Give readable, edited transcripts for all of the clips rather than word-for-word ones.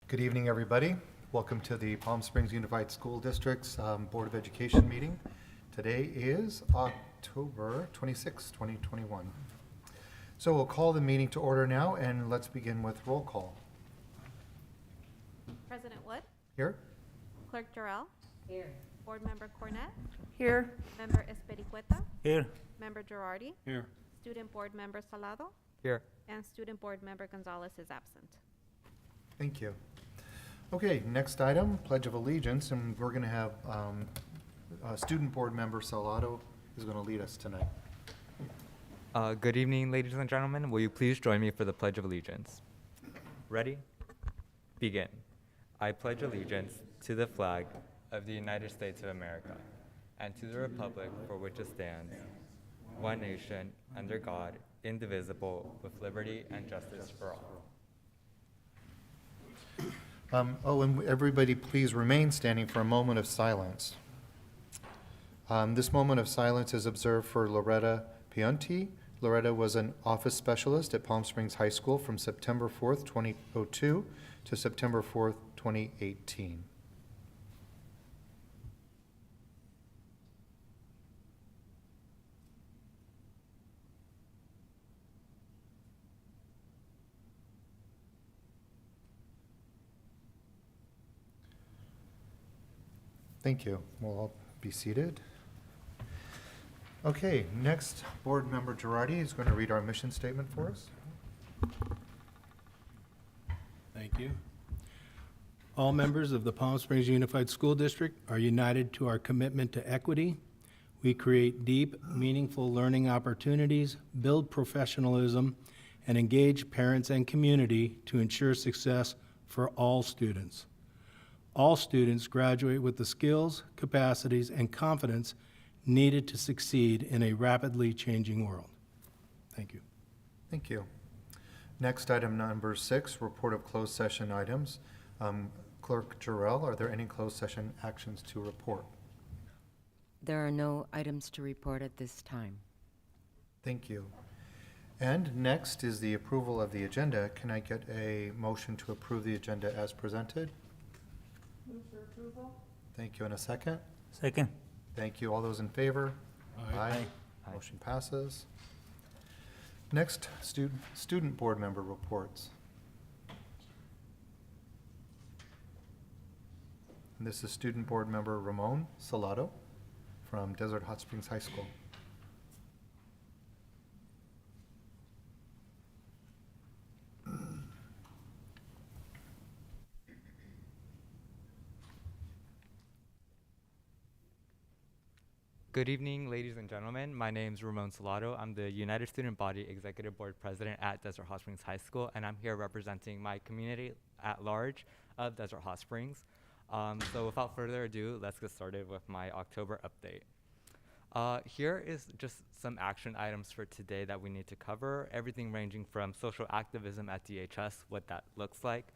Good evening, everybody. Welcome to the Palm Springs Unified School District's Board of Education meeting. Today is October 26, 2021. So we'll call the meeting to order now, and let's begin with roll call. President Wood, Here? Clerk Jarrell, Here. Board Member Cornett, Here. Member Espericueta, Here. Member Girardi, Here. Student Board Member Salado, Here. and Student Board Member Gonzalez is absent. Thank you. Okay, next item, Pledge of Allegiance, and we're going to have Student Board Member Salado is going to lead us tonight. Good evening, ladies and gentlemen. Will you please join me for the Pledge of Allegiance? Ready? Begin. I pledge allegiance to the flag of the United States of America and to the republic for which it stands, one nation, under God, indivisible, with liberty and justice for all. And everybody please remain standing for a moment of silence. This moment of silence is observed for Loretta Pionti. Loretta was an office specialist at Palm Springs High School from September 4th, 2002 to September 4th, 2018. Thank you. We'll all be seated. Okay, next, Board Member Girardi is going to read our mission statement for us. Thank you. All members of the Palm Springs Unified School District are united to our commitment to equity. We create deep, meaningful learning opportunities, build professionalism, and engage parents and community to ensure success for all students. All students graduate with the skills, capacities, and confidence needed to succeed in a rapidly changing world. Thank you. Thank you. Next, item number 6, report of closed session items. Clerk Jarrell, are there any closed session actions to report? There are no items to report at this time. Thank you. And next is the approval of the agenda. Can I get a motion to approve the agenda as presented? Move for approval. Thank you. And a second? Second. Thank you. All those in favor? Aye. Aye. Motion passes. Next, student board member reports. And this is student board member Ramon Salado from Desert Hot Springs High School. Good evening, ladies and gentlemen. My name is Ramon Salado. I'm the United Student Body Executive Board President at Desert Hot Springs High School, and I'm here representing my community at large of Desert Hot Springs. So without further ado, let's get started with my October update. Here is just some action items for today that we need to cover, everything ranging from social activism at DHS, what that looks like,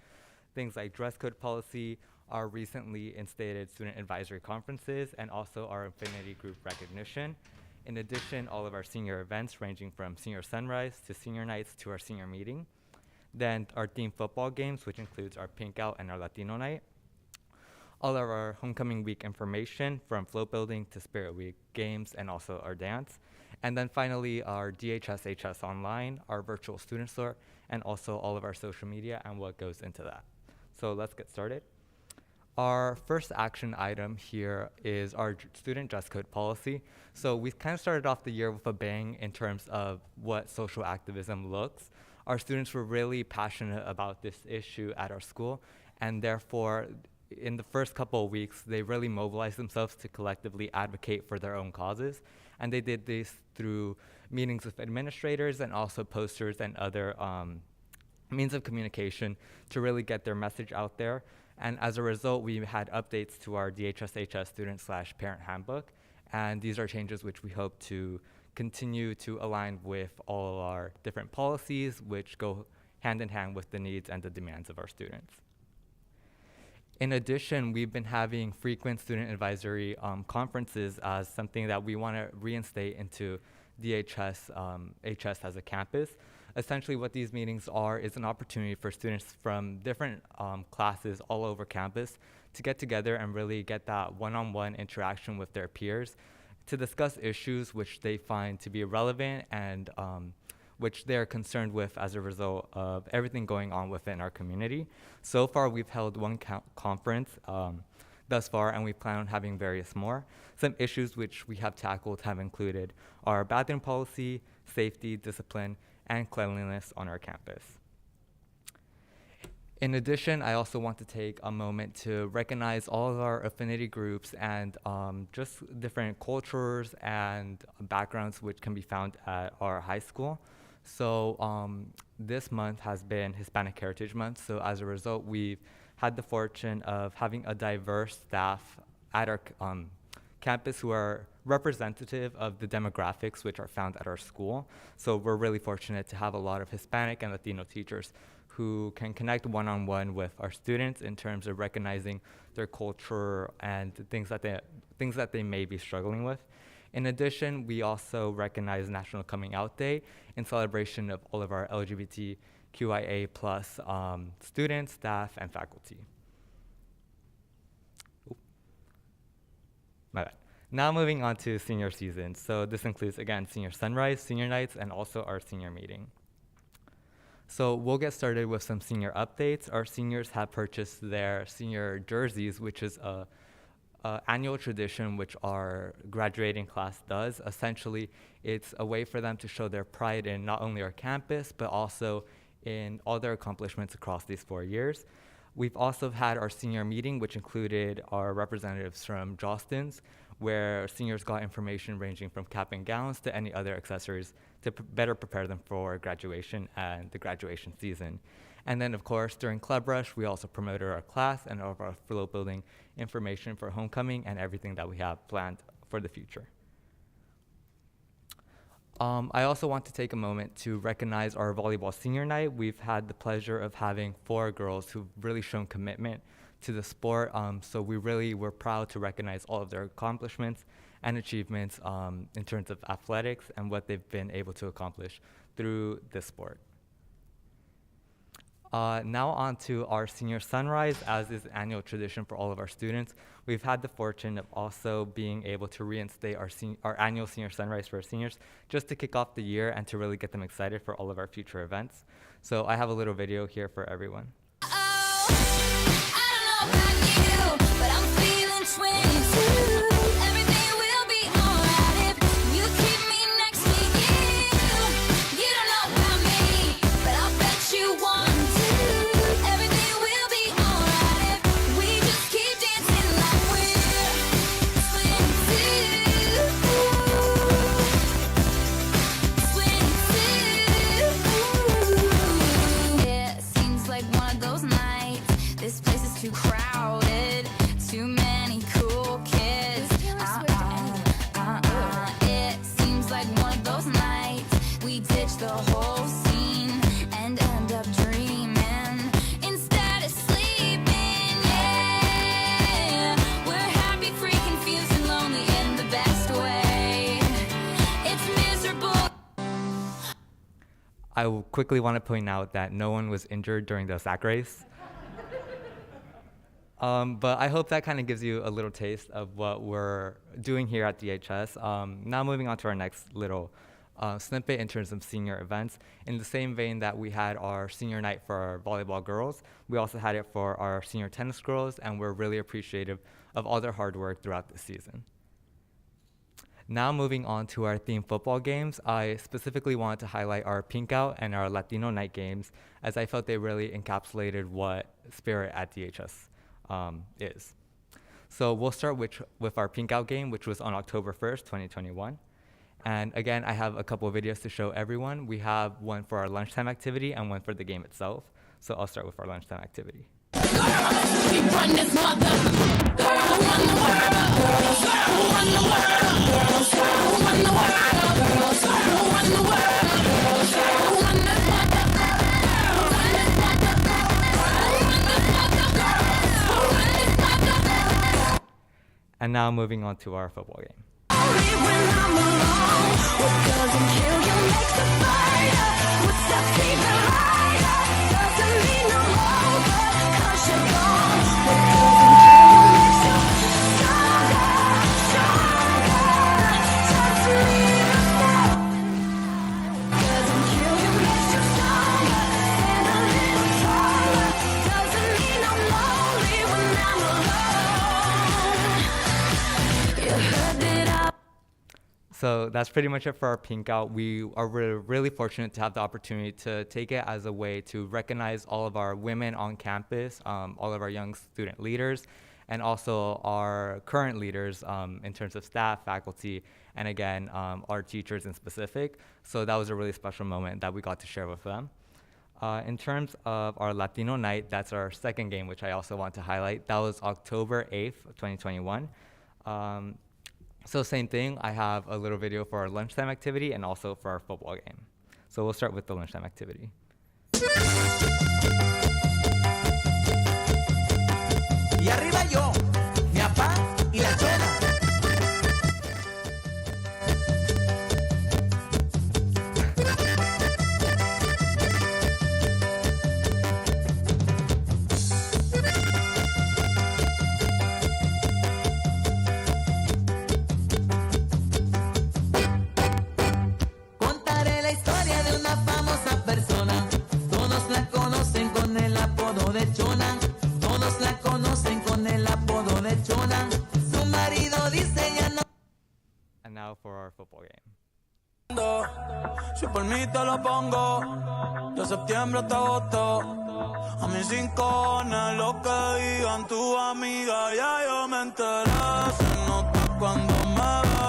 things like dress code policy, our recently instated student advisory conferences, and also our affinity group recognition. In addition, all of our senior events ranging from senior sunrise to senior nights to our senior meeting. Then our themed football games, which includes our pink out and our Latino night. All of our homecoming week information from float building to spirit week games and also our dance. And then finally, our DHS HS online, our virtual student store, and also all of our social media and what goes into that. So let's get started. Our first action item here is our student dress code policy. So we kind of started off the year with a bang in terms of what social activism looks. Our students were really passionate about this issue at our school, and therefore, in the first couple of weeks, they really mobilized themselves to collectively advocate for their own causes. And they did this through meetings with administrators and also posters and other means of communication to really get their message out there. And as a result, we had updates to our DHS-HS student/parent handbook. And these are changes which we hope to continue to align with all our different policies, which go hand in hand with the needs and the demands of our students. In addition, we've been having frequent student advisory conferences as something that we want to reinstate into DHS HS as a campus. Essentially, what these meetings are is an opportunity for students from different classes all over campus to get together and really get that one-on-one interaction with their peers to discuss issues which they find to be relevant and which they're concerned with as a result of everything going on within our community. So far, we've held one conference thus far, and we plan on having various more. Some issues which we have tackled have included our bathroom policy, safety, discipline, and cleanliness on our campus. In addition, I also want to take a moment to recognize all of our affinity groups and just different cultures and backgrounds which can be found at our high school. So this month has been Hispanic Heritage Month, so as a result, we've had the fortune of having a diverse staff at our campus who are representative of the demographics which are found at our school. So we're really fortunate to have a lot of Hispanic and Latino teachers who can connect one-on-one with our students in terms of recognizing their culture and things that they may be struggling with. In addition, we also recognize National Coming Out Day in celebration of all of our LGBTQIA+ students, staff, and faculty. Ooh. My bad. Now moving on to senior season. So this includes, again, senior sunrise, senior nights, and also our senior meeting. So we'll get started with some senior updates. Our seniors have purchased their senior jerseys, which is a annual tradition which our graduating class does. Essentially, it's a way for them to show their pride in not only our campus, but also in all their accomplishments across these 4 years. We've also had our senior meeting, which included our representatives from Jostens, where seniors got information ranging from cap and gowns to any other accessories to better prepare them for graduation and the graduation season. And then, of course, during Club Rush, we also promoted our class and all of our flow building information for homecoming and everything that we have planned for the future. I also want to take a moment to recognize our volleyball senior night. We've had the pleasure of having 4 girls who've really shown commitment to the sport. So we really were proud to recognize all of their accomplishments and achievements in terms of athletics and what they've been able to accomplish through this sport. Now on to our senior sunrise, as is an annual tradition for all of our students. We've had the fortune of also being able to reinstate our annual senior sunrise for our seniors, just to kick off the year and to really get them excited for all of our future events. So I have a little video here for everyone. Too crowded, too many cool kids. It seems like one of those nights we ditch the whole scene and end up dreaming instead of sleeping. Yeah, we're happy, free, confused, and lonely in the best way. It's miserable. I will quickly want to point out that no one was injured during the sack race. But I hope that kind of gives you a little taste of what we're doing here at DHS. Now moving on to our next little snippet in terms of senior events. In the same vein that we had our senior night for our volleyball girls, we also had it for our senior tennis girls, and we're really appreciative of all their hard work throughout the season. Now moving on to our theme football games, I specifically wanted to highlight our Pink Out and our Latino night games, as I felt they really encapsulated what Spirit at DHS is. So we'll start with our Pink Out game, which was on October 1st, 2021. And again, I have a couple of videos to show everyone. We have one for our lunchtime activity and one for the game itself. So I'll start with our lunchtime activity. And now moving on to our football game. So that's pretty much it for our pink out. We are really fortunate to have the opportunity to take it as a way to recognize all of our women on campus, all of our young student leaders, and also our current leaders in terms of staff, faculty, and again, our teachers in specific. So that was a really special moment that we got to share with them. In terms of our Latino night, that's our second game, which I also want to highlight. That was October 8th, 2021. So same thing, I have a little video for our lunchtime activity and also for our football game. So we'll start with the lunchtime activity. Y arriba yo, mi papá y la chona. Contaré la historia de una famosa persona. Todos la conocen con el apodo de Chona. Todos la conocen con el apodo de Chona. Su marido dice ya no. And now for our football game. Si por mí te lo pongo, de septiembre hasta agosto. A mis rincones, lo que digan tu amiga, ya yo me enteré. Se nota cuando me ve,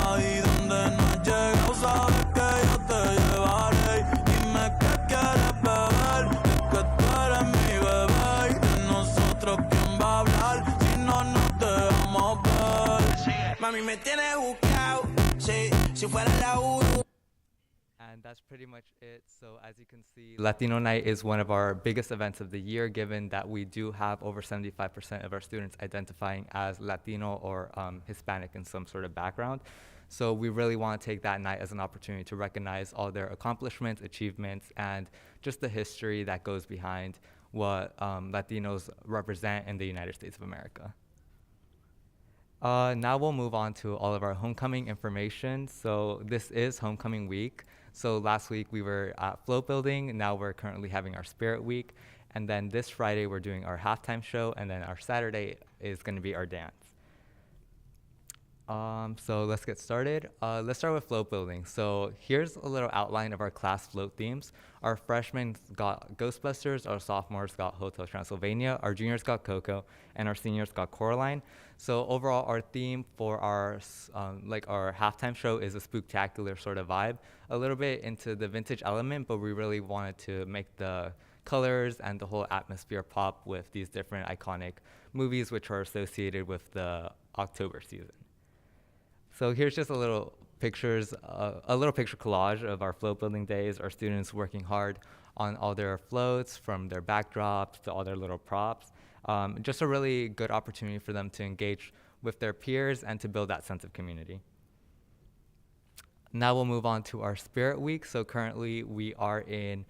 ahí donde no has llegado, sabes que yo te llevaré. Dime qué quieres beber, es que tú eres mi bebé. Y de nosotros, ¿quién va a hablar si no nos dejamos ver? Mami, me tienes buscado, sí, si fuera la Uru. And that's pretty much it. So as you can see, Latino Night is one of our biggest events of the year, given that we do have over 75% of our students identifying as Latino or Hispanic in some sort of background. So we really want to take that night as an opportunity to recognize all their accomplishments, achievements, and just the history that goes behind what Latinos represent in the United States of America. Now we'll move on to all of our homecoming information. So this is homecoming week. So last week we were at Float Building. Now we're currently having our Spirit Week. And then this Friday we're doing our halftime show. And then our Saturday is going to be our dance. So let's get started. Let's start with float building. So here's a little outline of our class float themes. Our freshmen got Ghostbusters, our sophomores got Hotel Transylvania, our juniors got Coco, and our seniors got Coraline. So overall, our theme for our our halftime show is a spooktacular sort of vibe, a little bit into the vintage element, but we really wanted to make the colors and the whole atmosphere pop with these different iconic movies which are associated with the October season. So here's just a little picture collage of our float building days, our students working hard on all their floats, from their backdrops to all their little props. Just a really good opportunity for them to engage with their peers and to build that sense of community. Now we'll move on to our Spirit Week. So currently we are in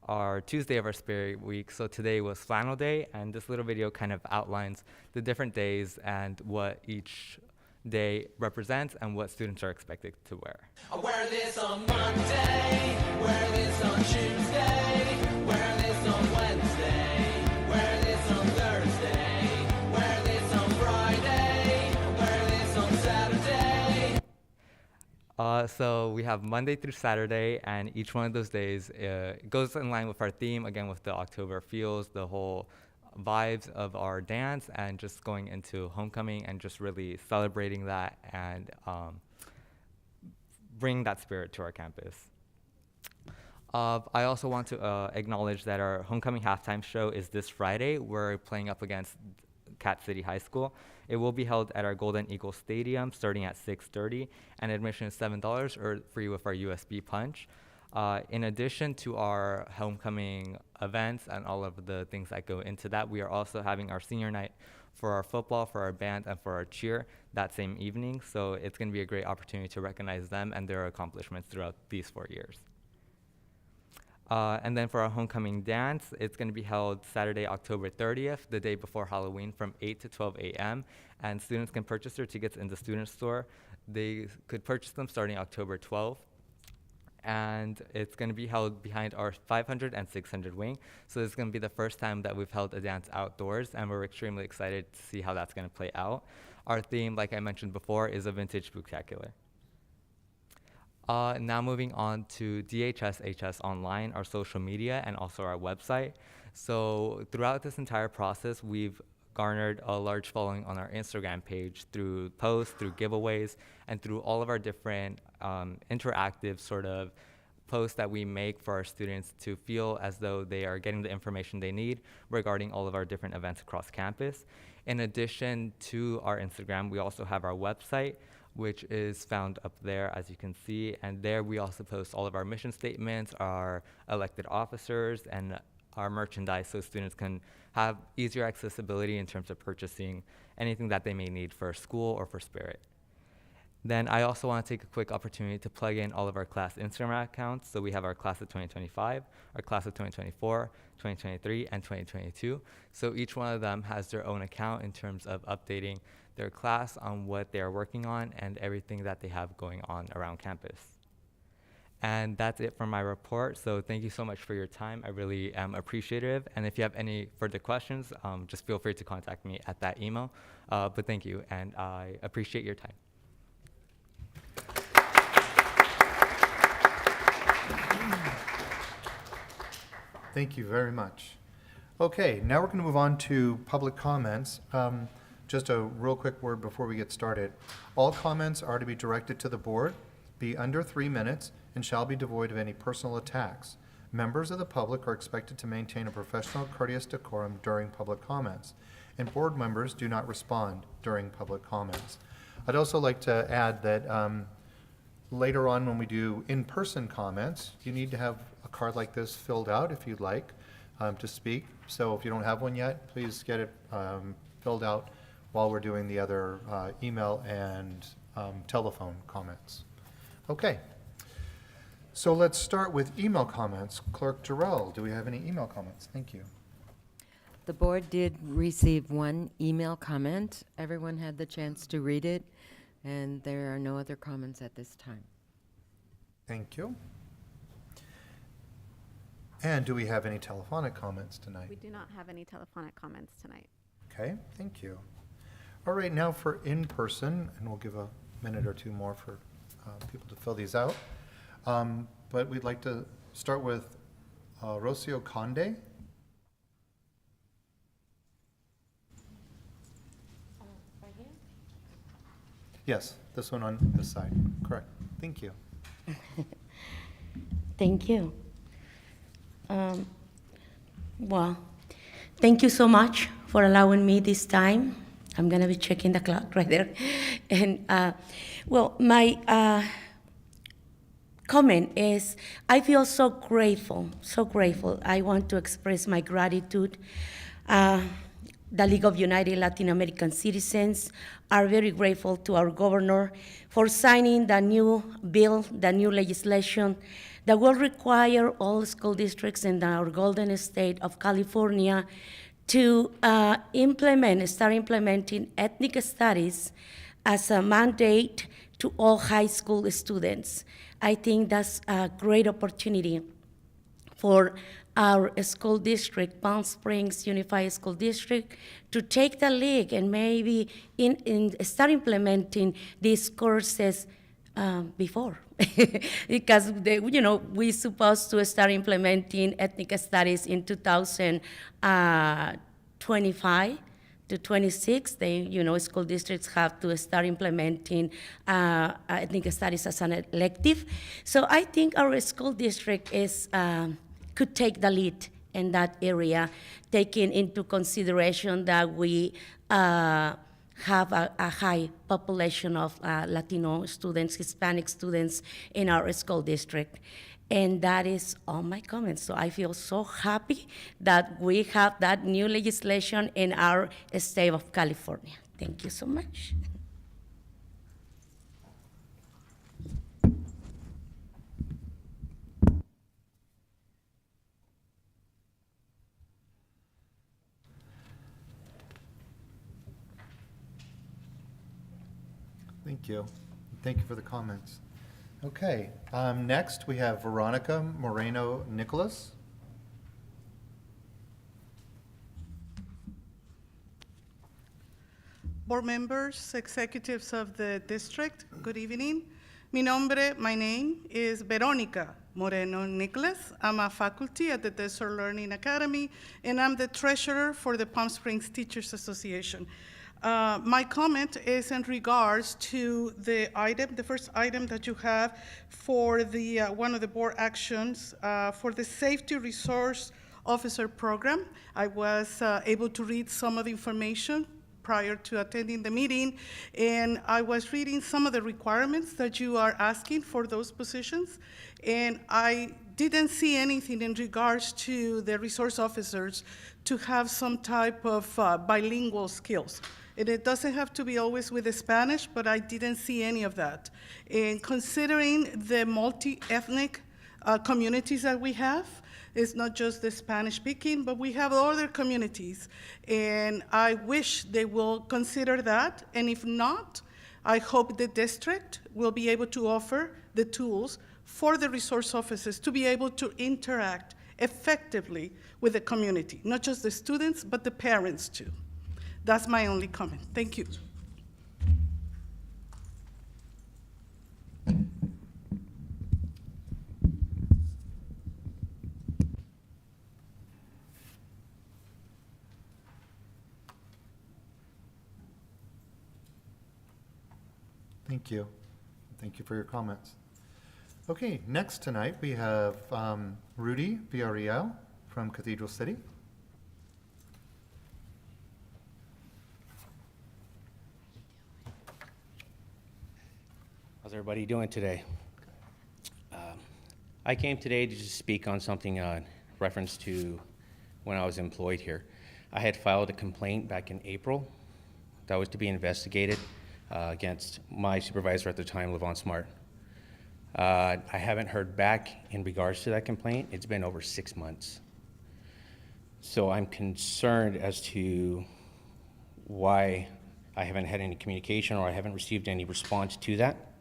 our Tuesday of our Spirit Week. So today was Flannel Day, and this little video kind of outlines the different days and what each day represents and what students are expected to wear. I wear this on Monday, wear this on Tuesday, wear this on Wednesday, wear this on Thursday, wear this on Friday, wear this on Saturday. So we have Monday through Saturday, and each one of those days goes in line with our theme, again with the October feels, the whole vibes of our dance, and just going into homecoming and just really celebrating that and bring that spirit to our campus. I also want to acknowledge that our homecoming halftime show is this Friday. We're playing up against Cat City High School. It will be held at our Golden Eagle Stadium starting at 6:30, and admission is $7 or free with our USB punch. In addition to our homecoming events and all of the things that go into that, we are also having our senior night for our football, for our band, and for our cheer that same evening. So it's going to be a great opportunity to recognize them and their accomplishments throughout these 4 years. And then for our homecoming dance, it's going to be held Saturday, October 30th, the day before Halloween, from 8 to 12 a.m. And students can purchase their tickets in the student store. They could purchase them starting October 12th. And it's going to be held behind our 500 and 600 wing. So this is going to be the first time that we've held a dance outdoors, and we're extremely excited to see how that's going to play out. Our theme, like I mentioned before, is a vintage spooktacular. Now moving on to DHS Online, our social media, and also our website. So throughout this entire process, we've garnered a large following on our Instagram page through posts, through giveaways, and through all of our different interactive sort of posts that we make for our students to feel as though they are getting the information they need regarding all of our different events across campus. In addition to our Instagram, we also have our website, which is found up there, as you can see. And there we also post all of our mission statements, our elected officers, and our merchandise so students can have easier accessibility in terms of purchasing anything that they may need for school or for Spirit. Then I also want to take a quick opportunity to plug in all of our class Instagram accounts. So we have our class of 2025, our class of 2024, 2023, and 2022. So each one of them has their own account in terms of updating their class on what they are working on and everything that they have going on around campus. And that's it for my report. So thank you so much for your time. I really am appreciative. And if you have any further questions, just feel free to contact me at that email. But thank you, and I appreciate your time. Thank you very much. Okay, now we're going to move on to public comments. Just a real quick word before we get started. All comments are to be directed to the board, be under 3 minutes, and shall be devoid of any personal attacks. Members of the public are expected to maintain a professional, courteous decorum during public comments, and board members do not respond during public comments. I'd also like to add that later on when we do in-person comments, you need to have a card like this filled out if you'd like to speak. So if you don't have one yet, please get it filled out while we're doing the other email and telephone comments. Okay. So let's start with email comments. Clerk Jarrell, do we have any email comments? Thank you. The board did receive one email comment. Everyone had the chance to read it, and there are no other comments at this time. Thank you. And do we have any telephonic comments tonight? We do not have any telephonic comments tonight. Okay, thank you. All right, now for in-person, and we'll give a minute or two more for people to fill these out. But we'd like to start with Rocio Conde. Yes, this one on this side, correct. Thank you. Thank you. Well, thank you so much for allowing me this time. I'm going to be checking the clock right there. And, well, my comment is I feel so grateful, so grateful. I want to express my gratitude. The League of United Latin American Citizens are very grateful to our governor for signing the new bill, the new legislation that will require all school districts in our golden state of California to start implementing ethnic studies as a mandate to all high school students. I think that's a great opportunity for our school district, Palm Springs Unified School District, to take the lead and maybe start implementing these courses before. Because we're supposed to start implementing ethnic studies in 2025 to 26. School districts have to start implementing ethnic studies as an elective. So I think our school district could take the lead in that area, taking into consideration that we have a high population of Latino students, Hispanic students in our school district. And that is all my comments. So I feel so happy that we have that new legislation in our state of California. Thank you so much. Thank you. Thank you for the comments. Okay, next we have Veronica Moreno Nicholas. Board members, executives of the district, good evening. My name is Veronica Moreno Nicholas. I'm a faculty at the Desert Learning Academy, and I'm the treasurer for the Palm Springs Teachers Association. My comment is in regards to the first item that you have for the one of the board actions for the Safety Resource Officer Program. I was able to read some of the information prior to attending the meeting, and I was reading some of the requirements that you are asking for those positions, and I didn't see anything in regards to the resource officers to have some type of bilingual skills. And it doesn't have to be always with the Spanish, but I didn't see any of that. And considering the multi-ethnic communities that we have, it's not just the Spanish speaking, but we have other communities. And I wish they will consider that. And if not, I hope the district will be able to offer the tools for the resource officers to be able to interact effectively with the community, not just the students, but the parents too. That's my only comment. Thank you. Thank you. Thank you for your comments. Okay, next tonight we have Rudy Villarreal from Cathedral City. How's everybody doing today? I came today to just speak on something reference to when I was employed here. I had filed a complaint back in April that was to be investigated against my supervisor at the time, Levon Smart. I haven't heard back in regards to that complaint. It's been over 6 months. So I'm concerned as to why I haven't had any communication or I haven't received any response to that.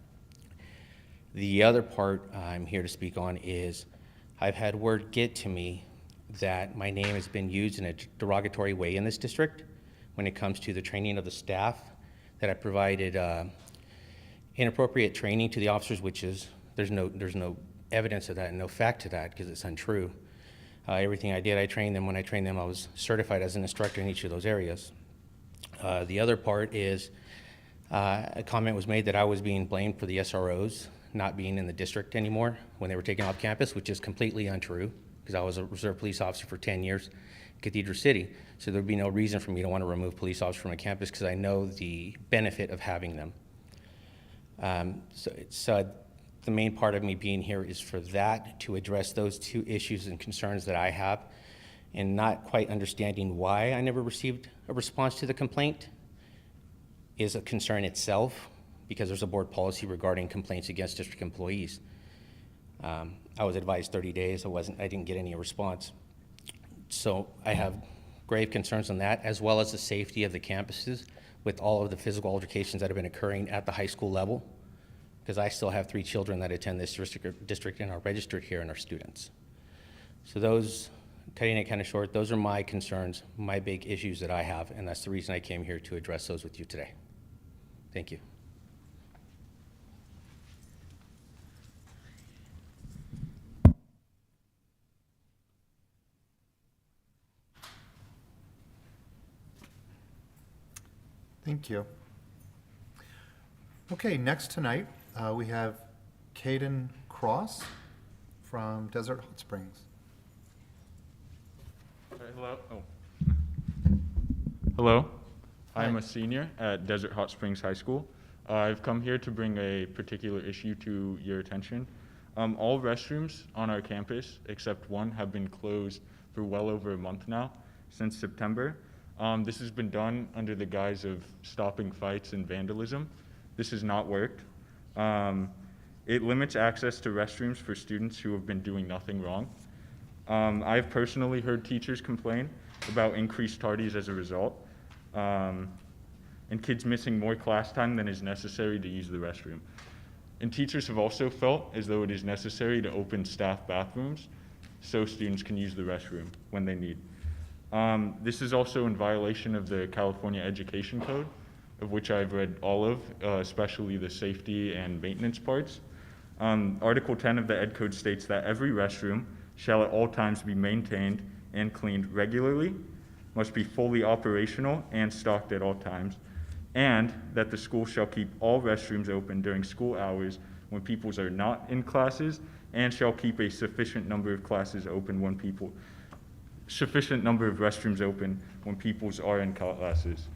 The other part I'm here to speak on is I've had word get to me that my name has been used in a derogatory way in this district when it comes to the training of the staff, that I provided inappropriate training to the officers, which is, there's no evidence of that and no fact to that because it's untrue. Everything I did, I trained them. When I trained them, I was certified as an instructor in each of those areas. The other part is a comment was made that I was being blamed for the SROs not being in the district anymore when they were taken off campus, which is completely untrue because I was a reserve police officer for 10 years in Cathedral City. So there'd be no reason for me to want to remove police officers from a campus because I know the benefit of having them. So the main part of me being here is for that, to address those two issues and concerns that I have, and not quite understanding why I never received a response to the complaint is a concern itself, because there's a board policy regarding complaints against district employees. I was advised 30 days. I didn't get any response. So I have grave concerns on that, as well as the safety of the campuses with all of the physical altercations that have been occurring at the high school level, because I still have 3 children that attend this district and are registered here and are students. So those, cutting it kind of short, those are my concerns, my big issues that I have, and that's the reason I came here to address those with you today. Thank you. Thank you. Okay, next tonight we have Caden Cross from Desert Hot Springs. Hello. Hello. Hi. I'm a senior at Desert Hot Springs High School. I've come here to bring a particular issue to your attention. All restrooms on our campus, except one, have been closed for well over a month now, since September. This has been done under the guise of stopping fights and vandalism. This has not worked. It limits access to restrooms for students who have been doing nothing wrong. I've personally heard teachers complain about increased tardies as a result, and kids missing more class time than is necessary to use the restroom. And teachers have also felt as though it is necessary to open staff bathrooms so students can use the restroom when they need. This is also in violation of the California Education Code, of which I've read all of, especially the safety and maintenance parts. Article 10 of the Ed Code states that every restroom shall at all times be maintained and cleaned regularly, must be fully operational and stocked at all times, and that the school shall keep all restrooms open during school hours when pupils are not in classes, and shall keep a sufficient number of classes open when sufficient number of restrooms open when pupils are in classes.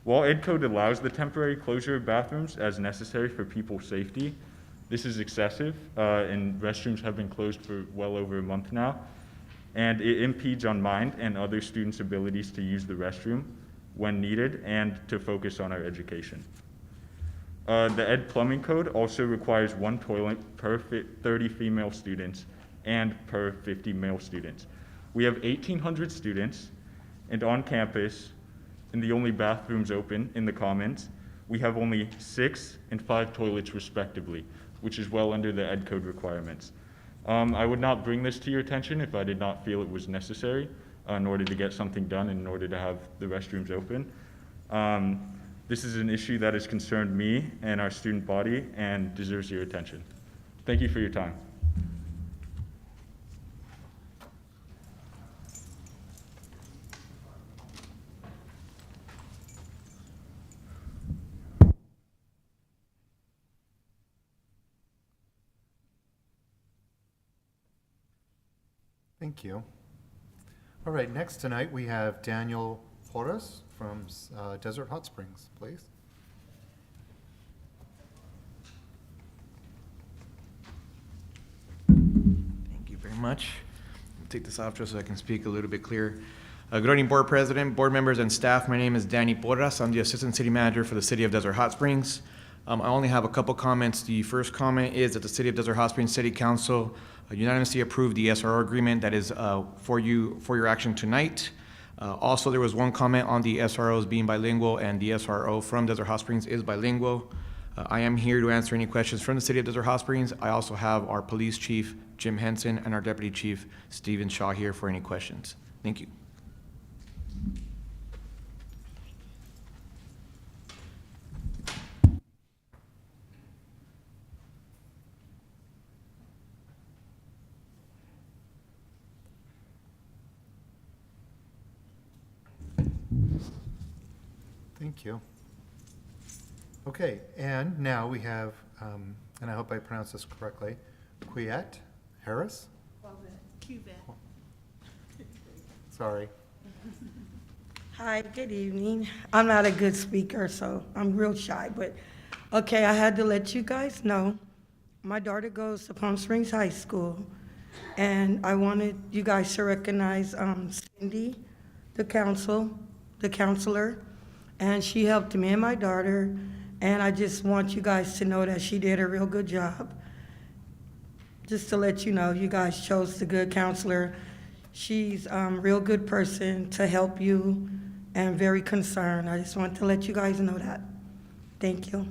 While Ed Code allows the temporary closure of bathrooms as necessary for people's safety, this is excessive, and restrooms have been closed for well over a month now, and it impedes on mine and other students' abilities to use the restroom when needed and to focus on our education. The Ed Plumbing Code also requires one toilet per 30 female students and per 50 male students. We have 1,800 students, and on campus, and the only bathrooms open in the commons, we have only 6 and 5 toilets respectively, which is well under the Ed Code requirements. I would not bring this to your attention if I did not feel it was necessary in order to get something done and in order to have the restrooms open. This is an issue that has concerned me and our student body and deserves your attention. Thank you for your time. Thank you. All right, next tonight we have Daniel Porras from Desert Hot Springs, please. Thank you very much. I'll take this off just so I can speak a little bit clearer. Good evening, Board President, board members, and staff. My name is Danny Porras. I'm the Assistant City Manager for the City of Desert Hot Springs. I only have a couple comments. The first comment is that the City of Desert Hot Springs City Council unanimously approved the SRO agreement that is for your action tonight. Also, there was one comment on the SROs being bilingual, and the SRO from Desert Hot Springs is bilingual. I am here to answer any questions from the City of Desert Hot Springs. I also have our Police Chief, Jim Henson, and our Deputy Chief, Stephen Shaw, here for any questions. Thank you. Thank you. Okay, and now we have, and I hope I pronounced this correctly, Quiet Harris? Sorry. Hi, good evening. I'm not a good speaker, so I'm real shy, but okay, I had to let you guys know. My daughter goes to Palm Springs High School, and I wanted you guys to recognize Cindy, the counselor, and she helped me and my daughter, and I just want you guys to know that she did a real good job. Just to let you know, you guys chose the good counselor. She's a real good person to help you and very concerned. I just want to let you guys know that. Thank you.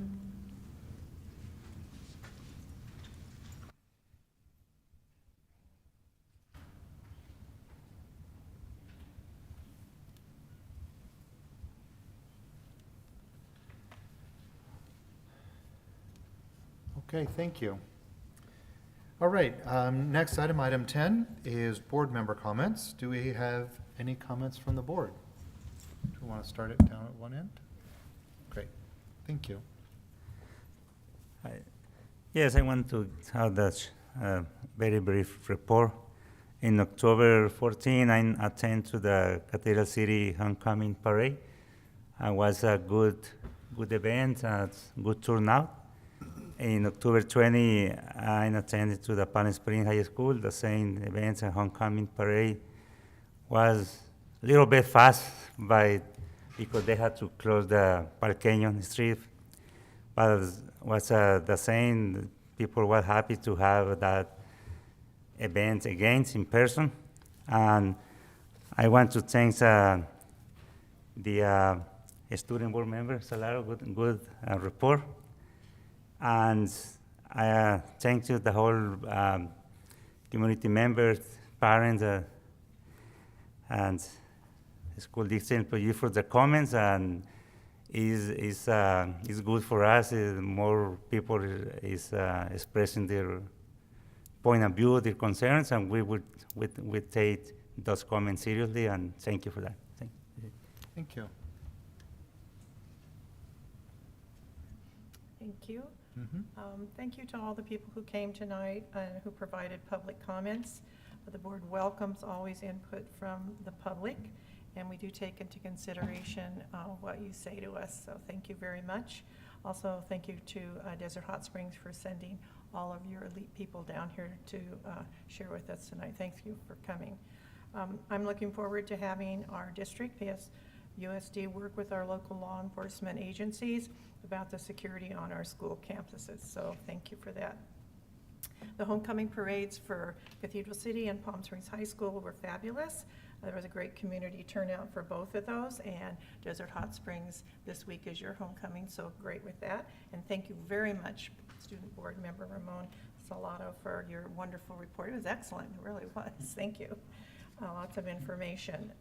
Okay, thank you. All right, next item, item 10, is board member comments. Do we have any comments from the board? Do you want to start it down at one end? Great, thank you. Yes, I want to have that very brief report. In October 14, I attended to the Cathedral City Homecoming Parade. It was a good event, good turnout. In October 20, I attended to the Palm Springs High School. The same event and homecoming parade was a little bit fast because they had to close the Park Canyon Street. But it was the same. People were happy to have that event again in person. And I want to thank the student board member, Salaro, good report. And I thank you, the whole community members, parents, and school district employees for the comments. And is good for us. More people is expressing their point of view, their concerns, and we take those comments seriously, and thank you for that. Thank you. Thank you. Mm-hmm. Thank you to all the people who came tonight and who provided public comments. The board welcomes always input from the public, and we do take into consideration what you say to us, so thank you very much. Also, thank you to Desert Hot Springs for sending all of your elite people down here to share with us tonight. Thank you for coming. I'm looking forward to having our district, PSUSD, work with our local law enforcement agencies about the security on our school campuses, so thank you for that. The homecoming parades for Cathedral City and Palm Springs High School were fabulous. There was a great community turnout for both of those, and Desert Hot Springs this week is your homecoming, so great with that. And thank you very much, Student Board Member Ramon Salado, for your wonderful report. It was excellent, it really was. Thank you. Lots of information.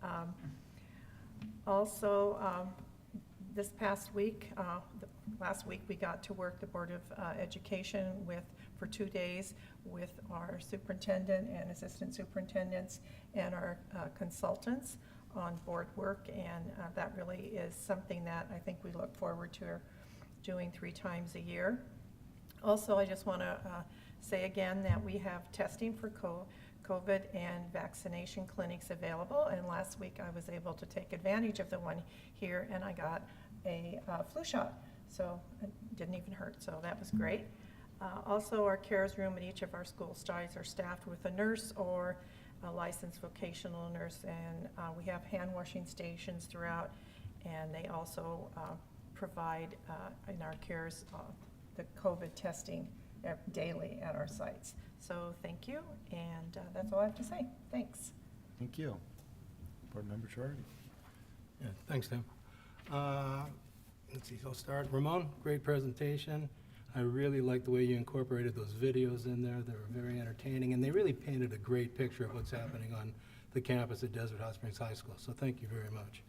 This past week, last week, we got to work the Board of Education for 2 days with our superintendent and assistant superintendents and our consultants on board work, and that really is something that I think we look forward to doing 3 times a year. Also, I just want to say again that we have testing for COVID and vaccination clinics available, and last week I was able to take advantage of the one here, and I got a flu shot, so it didn't even hurt, so that was great. Also, our cares room at each of our school sites are staffed with a nurse or a licensed vocational nurse, and we have hand washing stations throughout, and they also provide in our cares the COVID testing daily at our sites. So thank you, and that's all I have to say. Thanks. Thank you. Board Member Shorty. Yeah, thanks, Tim. Let's see, I'll start. Ramon, great presentation. I really like the way you incorporated those videos in there. They were very entertaining, and they really painted a great picture of what's happening on the campus at Desert Hot Springs High School, so thank you very much.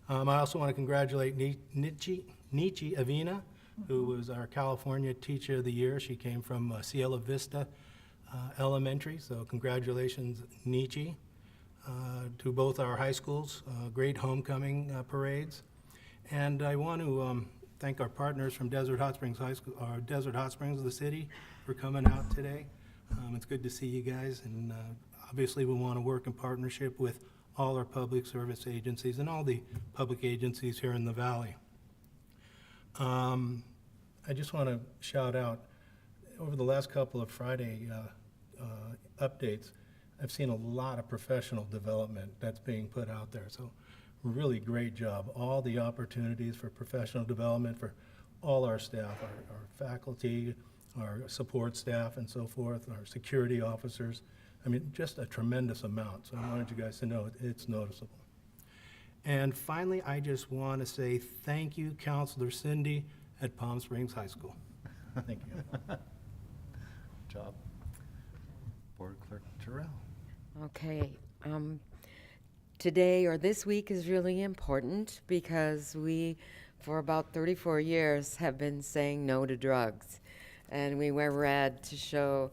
I also want to congratulate Nietzsche Avina, who was our California Teacher of the Year. She came from Cielo Vista Elementary, so congratulations, Nietzsche, to both our high schools. Great homecoming parades. And I want to thank our partners from Desert Hot Springs High School, or Desert Hot Springs, the city, for coming out today. It's good to see you guys, and obviously we want to work in partnership with all our public service agencies and all the public agencies here in the Valley. I just want to shout out, over the last couple of Friday updates, I've seen a lot of professional development that's being put out there. So really great job. All the opportunities for professional development for all our staff, our faculty, our support staff and so forth, our security officers. I mean, just a tremendous amount. So I wanted you guys to know it's noticeable. And finally, I just want to say thank you, Counselor Cindy at Palm Springs High School. Thank you. Good job. Board Clerk Terrell. Okay. Today or this week is really important because we, for about 34 years, have been saying no to drugs. And we wear red to show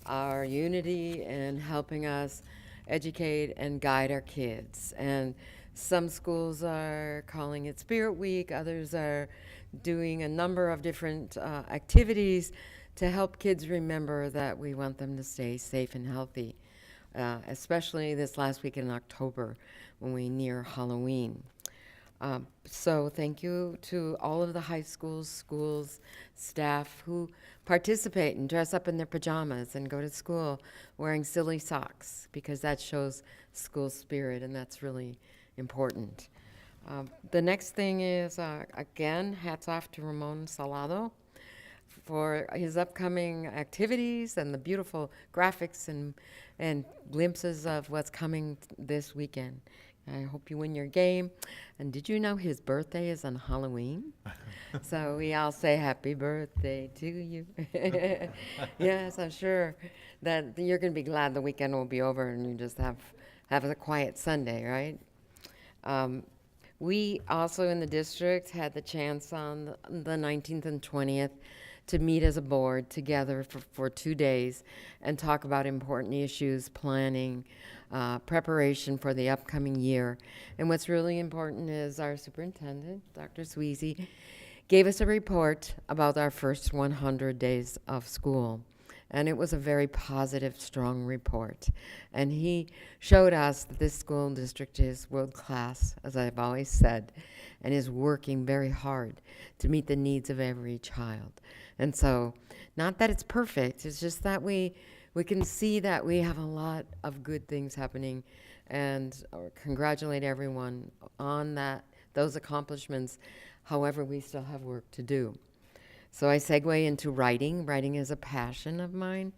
our unity in helping us educate and guide our kids. And some schools are calling it Spirit Week, others are doing a number of different activities to help kids remember that we want them to stay safe and healthy, especially this last week in October when we near Halloween. So thank you to all of the high schools, staff who participate and dress up in their pajamas and go to school wearing silly socks, because that shows school spirit, and that's really important. The next thing is, again, hats off to Ramon Salado for his upcoming activities and the beautiful graphics and glimpses of what's coming this weekend. I hope you win your game. And did you know his birthday is on Halloween? So we all say happy birthday to you. Yes, I'm sure that you're going to be glad the weekend will be over and you just have a quiet Sunday, right? We also in the district had the chance on the 19th and 20th to meet as a board together for 2 days and talk about important issues, planning, preparation for the upcoming year. And what's really important is our superintendent, Dr. Sweezy, gave us a report about our first 100 days of school. And it was a very positive, strong report. And he showed us that this school district is world-class, as I've always said, and is working very hard to meet the needs of every child. And so, not that it's perfect, it's just that we can see that we have a lot of good things happening, and congratulate everyone on those accomplishments. However, we still have work to do. So I segue into writing. Writing is a passion of mine,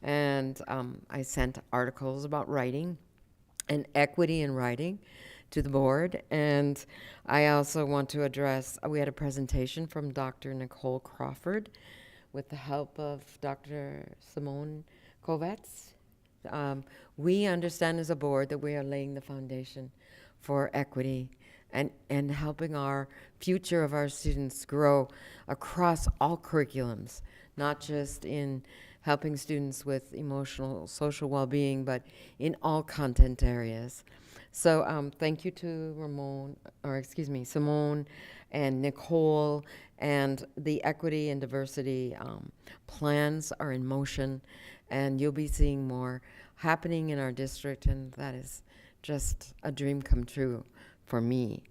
and I sent articles about writing and equity in writing to the board. And I also want to address, we had a presentation from Dr. Nicole Crawford with the help of Dr. Simone Kovetz. We understand as a board that we are laying the foundation for equity and helping our future of our students grow across all curriculums, not just in helping students with emotional, social well-being, but in all content areas. So thank you to Simone and Nicole, and the equity and diversity plans are in motion, and you'll be seeing more happening in our district, and that is just a dream come true for me.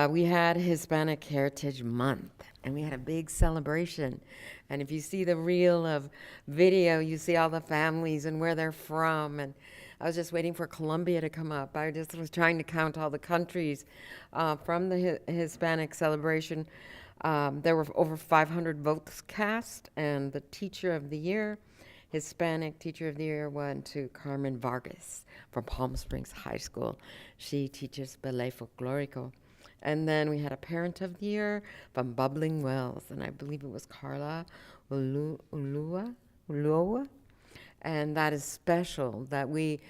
We had Hispanic Heritage Month, and we had a big celebration. And if you see the reel of video, you see all the families and where they're from. And I was just waiting for Colombia to come up. I just was trying to count all the countries from the Hispanic celebration. There were over 500 votes cast, and the Teacher of the Year, Hispanic Teacher of the Year, went to Carmen Vargas from Palm Springs High School. She teaches Ballet Folklorico. And then we had a Parent of the Year from Bubbling Wells, and I believe it was Carla Ulua. And that is special that we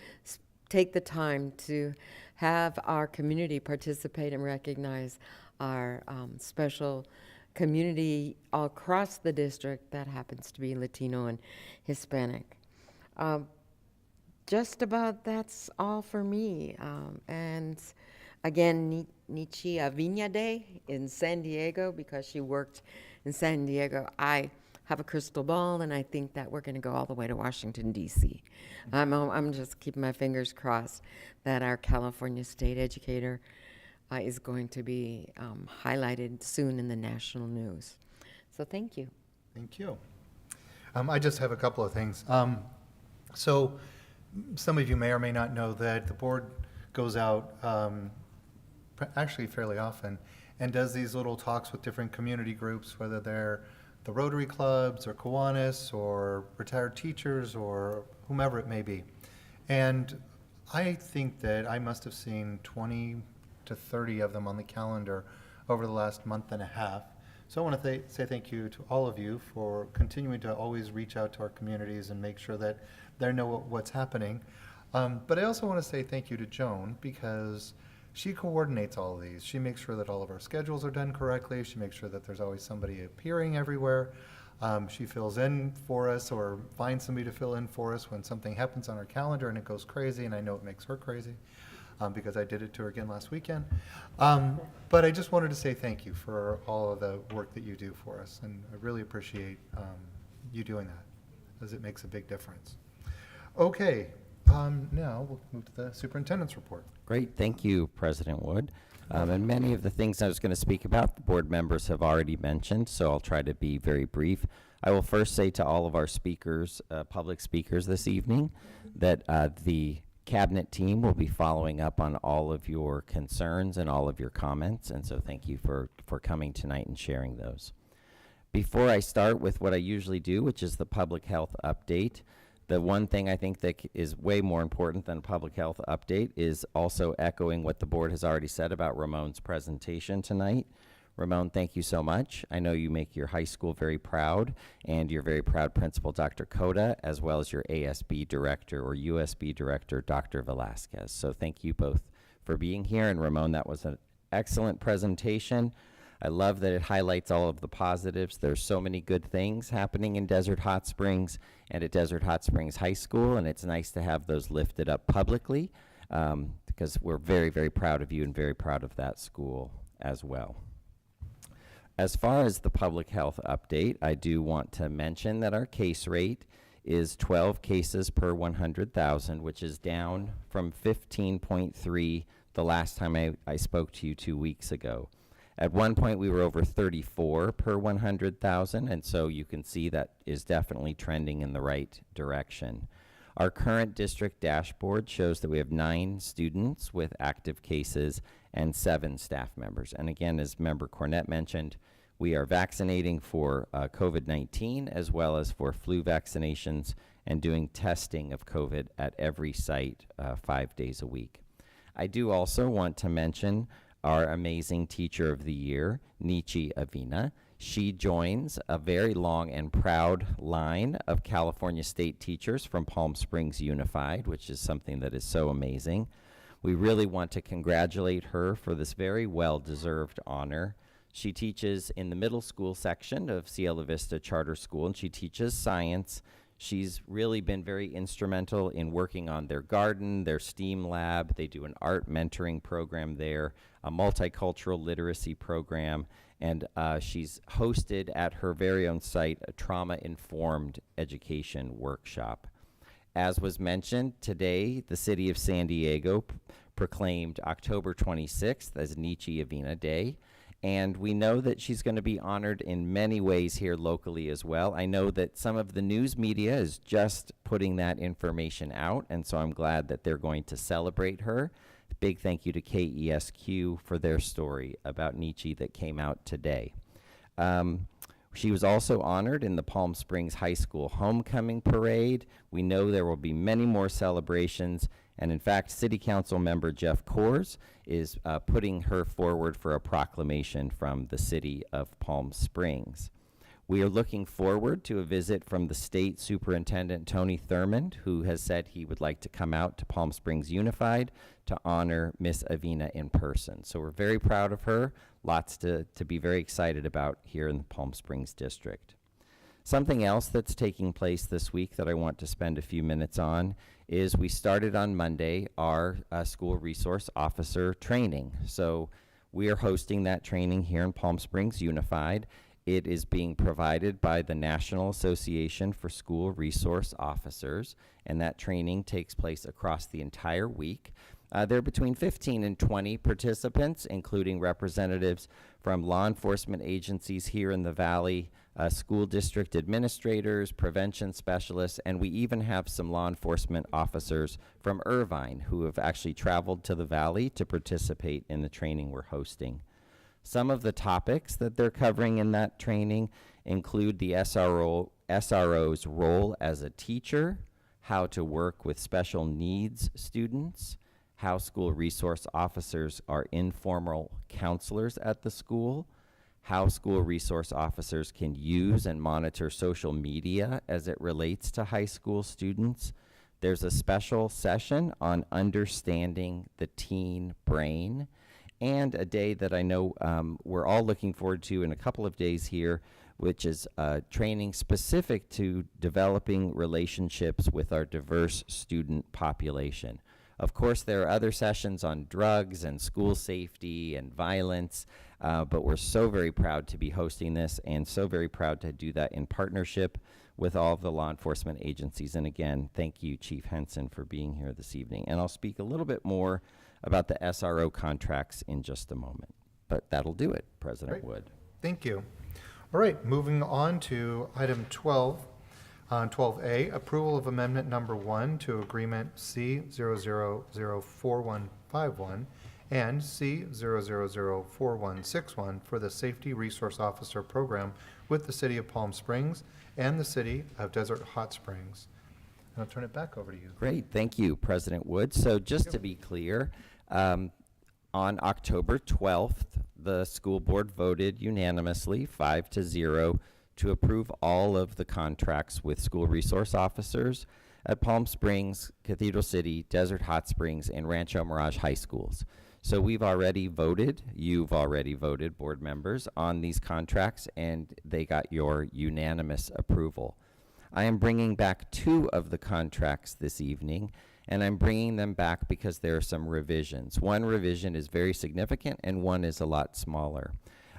take the time to have our community participate and recognize our special community all across the district that happens to be Latino and Hispanic. Just about that's all for me. And again, Nietzsche Avina Day in San Diego, because she worked in San Diego. I have a crystal ball, and I think that we're going to go all the way to Washington, D.C. I'm just keeping my fingers crossed that our California state educator is going to be highlighted soon in the national news. So thank you. Thank you. I just have a couple of things. So some of you may or may not know that the board goes out actually fairly often and does these little talks with different community groups, whether they're the Rotary clubs or Kiwanis or retired teachers or whomever it may be. And I think that I must have seen 20 to 30 of them on the calendar over the last month and a half. So I want to say thank you to all of you for continuing to always reach out to our communities and make sure that they know what's happening. But I also want to say thank you to Joan, because she coordinates all of these. She makes sure that all of our schedules are done correctly. She makes sure that there's always somebody appearing everywhere. She fills in for us or finds somebody to fill in for us when something happens on our calendar and it goes crazy, and I know it makes her crazy because I did it to her again last weekend. But I just wanted to say thank you for all of the work that you do for us, and I really appreciate you doing that, as it makes a big difference. Okay, now we'll move to the superintendent's report. Great, thank you, President Wood. And many of the things I was going to speak about, the board members have already mentioned, so I'll try to be very brief. I will first say to all of our speakers, public speakers this evening, that the cabinet team will be following up on all of your concerns and all of your comments, and so thank you for coming tonight and sharing those. Before I start with what I usually do, which is the public health update, the one thing I think that is way more important than a public health update is also echoing what the board has already said about Ramon's presentation tonight. Ramon, thank you so much. I know you make your high school very proud, and your very proud principal, Dr. Coda, as well as your ASB director or USB director, Dr. Velasquez. So thank you both for being here. And Ramon, that was excellent presentation. I love that it highlights all of the positives. There's so many good things happening in Desert Hot Springs and at Desert Hot Springs High School, and it's nice to have those lifted up publicly because we're very, very proud of you and very proud of that school as well. As far as the public health update, I do want to mention that our case rate is 12 cases per 100,000, which is down from 15.3 the last time I spoke to you 2 weeks ago. At one point, we were over 34 per 100,000, and so you can see that is definitely trending in the right direction. Our current district dashboard shows that we have 9 students with active cases and 7 staff members. And again, as Member Cornett mentioned, we are vaccinating for COVID-19 as well as for flu vaccinations and doing testing of COVID at every site 5 days a week. I do also want to mention our amazing Teacher of the Year, Nietzsche Avina. She joins a very long and proud line of California State teachers from Palm Springs Unified, which is something that is so amazing. We really want to congratulate her for this very well-deserved honor. She teaches in the middle school section of Cielo Vista Charter School, and she teaches science. She's really been very instrumental in working on their garden, their STEAM lab. They do an art mentoring program there, a multicultural literacy program, and she's hosted at her very own site a trauma-informed education workshop. As was mentioned, today the city of San Diego proclaimed October 26th as Nietzsche Avina Day. And we know that she's going to be honored in many ways here locally as well. I know that some of the news media is just putting that information out, and so I'm glad that they're going to celebrate her. Big thank you to KESQ for their story about Nietzsche that came out today. She was also honored in the Palm Springs High School Homecoming Parade. We know there will be many more celebrations. And in fact, City Council member Jeff Coors is putting her forward for a proclamation from the city of Palm Springs. We are looking forward to a visit from the state superintendent, Tony Thurmond, who has said he would like to come out to Palm Springs Unified to honor Miss Avina in person. So we're very proud of her. Lots to be very excited about here in the Palm Springs district. Something else that's taking place this week that I want to spend a few minutes on is we started on Monday our school resource officer training. So we are hosting that training here in Palm Springs Unified. It is being provided by the National Association for School Resource Officers, and that training takes place across the entire week. There are between 15 and 20 participants, including representatives from law enforcement agencies here in the Valley, school district administrators, prevention specialists, and we even have some law enforcement officers from Irvine who have actually traveled to the Valley to participate in the training we're hosting. Some of the topics that they're covering in that training include the SRO's role as a teacher, how to work with special needs students, how school resource officers are informal counselors at the school, how school resource officers can use and monitor social media as it relates to high school students. There's a special session on understanding the teen brain, and a day that I know we're all looking forward to in a couple of days here, which is training specific to developing relationships with our diverse student population. Of course, there are other sessions on drugs and school safety and violence, but we're so very proud to be hosting this and so very proud to do that in partnership with all of the law enforcement agencies. And again, thank you, Chief Henson, for being here this evening. And I'll speak a little bit more about the SRO contracts in just a moment. But that'll do it, President Great. Wood. Thank you. All right, moving on to item 12. 12A, approval of amendment number 1 to agreement C0004151 and C0004161 for the Safety Resource Officer Program with the City of Palm Springs and the City of Desert Hot Springs. And I'll turn it back over to you. Great, thank you, President Wood. So just to be clear, on October 12th, the school board voted unanimously 5-0 to approve all of the contracts with school resource officers at Palm Springs, Cathedral City, Desert Hot Springs, and Rancho Mirage High Schools. So we've already voted, you've already voted, board members, on these contracts, and they got your unanimous approval. I am bringing back 2 of the contracts this evening, and I'm bringing them back because there are some revisions. One revision is very significant, and one is a lot smaller.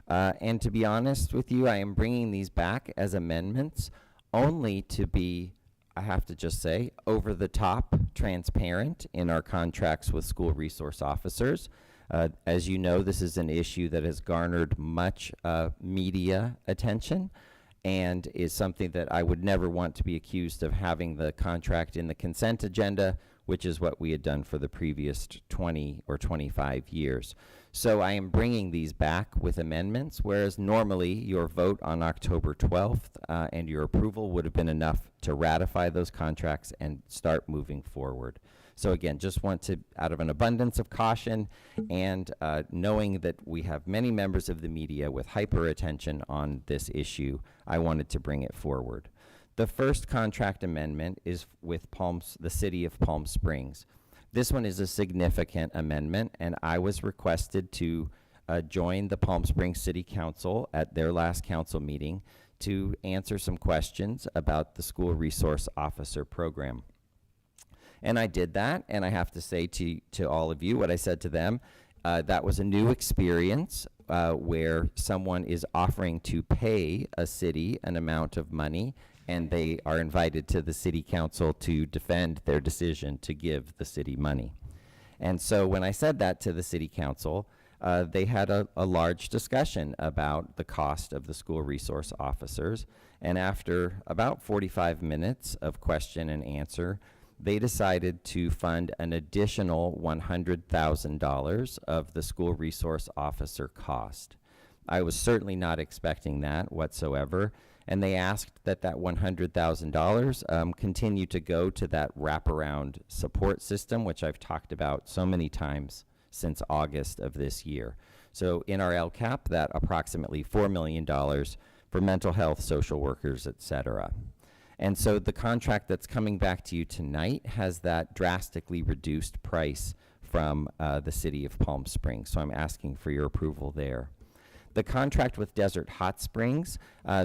And to be honest with you, I am bringing these back as amendments only to be, I have to just say, over the top transparent in our contracts with school resource officers. As you know, this is an issue that has garnered much media attention and is something that I would never want to be accused of having the contract in the consent agenda, which is what we had done for the previous 20 or 25 years. So I am bringing these back with amendments, whereas normally your vote on October 12th and your approval would have been enough to ratify those contracts and start moving forward. So again, just want to, out of an abundance of caution and knowing that we have many members of the media with hyper attention on this issue, I wanted to bring it forward. The first contract amendment is with the city of Palm Springs. This one is a significant amendment, and I was requested to join the Palm Springs City Council at their last council meeting to answer some questions about the school resource officer program. And I did that, and I have to say to all of you what I said to them, that was a new experience where someone is offering to pay a city an amount of money, and they are invited to the city council to defend their decision to give the city money. And so when I said that to the city council, they had a large discussion about the cost of the school resource officers. And after about 45 minutes of question and answer, they decided to fund an additional $100,000 of the school resource officer cost. I was certainly not expecting that whatsoever, and they asked that $100,000 continue to go to that wraparound support system, which I've talked about so many times since August of this year. So in our LCAP, that approximately $4 million for mental health, social workers, et cetera. And so the contract that's coming back to you tonight has that drastically reduced price from the city of Palm Springs. So I'm asking for your approval there. The contract with Desert Hot Springs,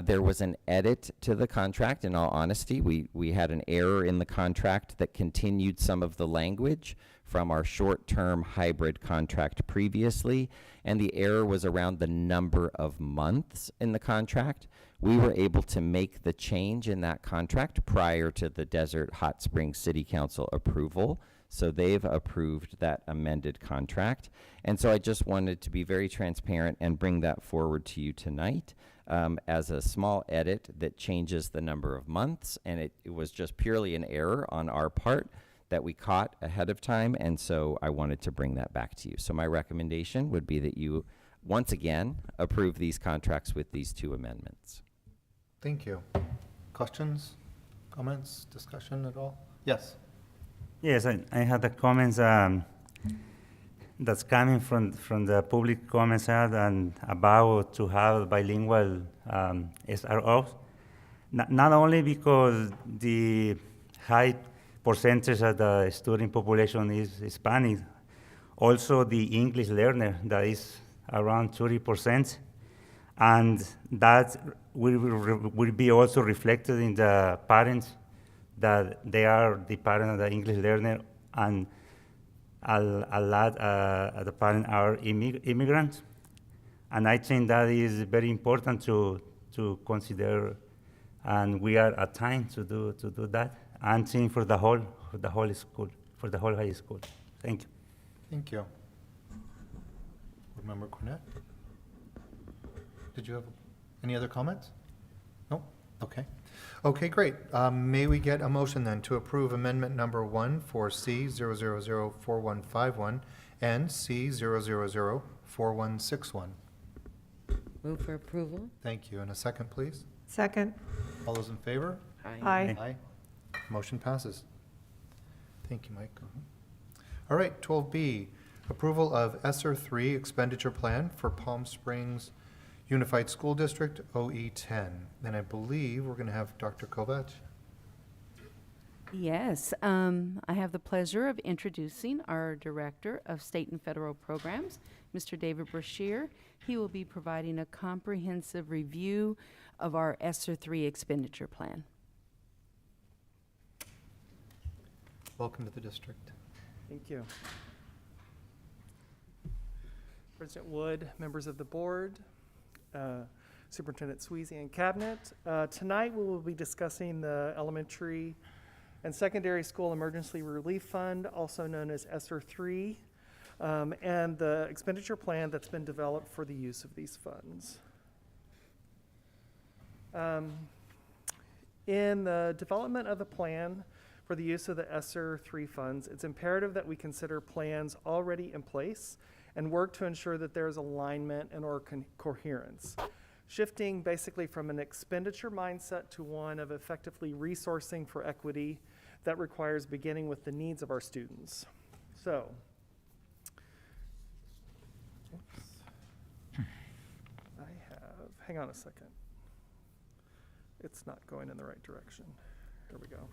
there was an edit to the contract. In all honesty, we had an error in the contract that continued some of the language from our short-term hybrid contract previously, and the error was around the number of months in the contract. We were able to make the change in that contract prior to the Desert Hot Springs City Council approval. So they've approved that amended contract. And so I just wanted to be very transparent and bring that forward to you tonight as a small edit that changes the number of months. And it was just purely an error on our part that we caught ahead of time. And so I wanted to bring that back to you. So my recommendation would be that you, once again, approve these contracts with these 2 amendments. Thank you. Questions, comments, discussion at all? Yes. Yes, I had the comments that's coming from the public comments and about to have bilingual SROs. Not only because the high percentage of the student population is Hispanic, also the English learner that is around 30%, and that will be also reflected in the parents that they are the parent of the English learner, and a lot of the parents are immigrants. And I think that is very important to consider, and we are at time to do that. And think for the whole school, for the whole high school. Thank you. Thank you. Board Member Cornett? Did you have any other comments? No? Okay. Okay, great. May we get a motion then to approve amendment number 1 for C0004151 and C0004161? Move for approval. Thank you. And a second, please. Second. All those in favor? Aye. Aye. Motion passes. Thank you, Mike. All right, 12B, approval of ESSER 3 expenditure plan for Palm Springs Unified School District OE10. And I believe we're going to have Dr. Kovac. Yes, I have the pleasure of introducing our Director of State and Federal Programs, Mr. David Brashear. He will be providing a comprehensive review of our ESSER 3 expenditure plan. Welcome to the district. Thank you. President Wood, members of the board, Superintendent Sweezy and Cabinet. Tonight we will be discussing the Elementary and Secondary School Emergency Relief Fund, also known as ESSER 3, and the expenditure plan that's been developed for the use of these funds. In the development of the plan for the use of the ESSER 3 funds, it's imperative that we consider plans already in place and work to ensure that there is alignment and or coherence. Shifting basically from an expenditure mindset to one of effectively resourcing for equity that requires beginning with the needs of our students. So, hang on a second. It's not going in the right direction. Here we go.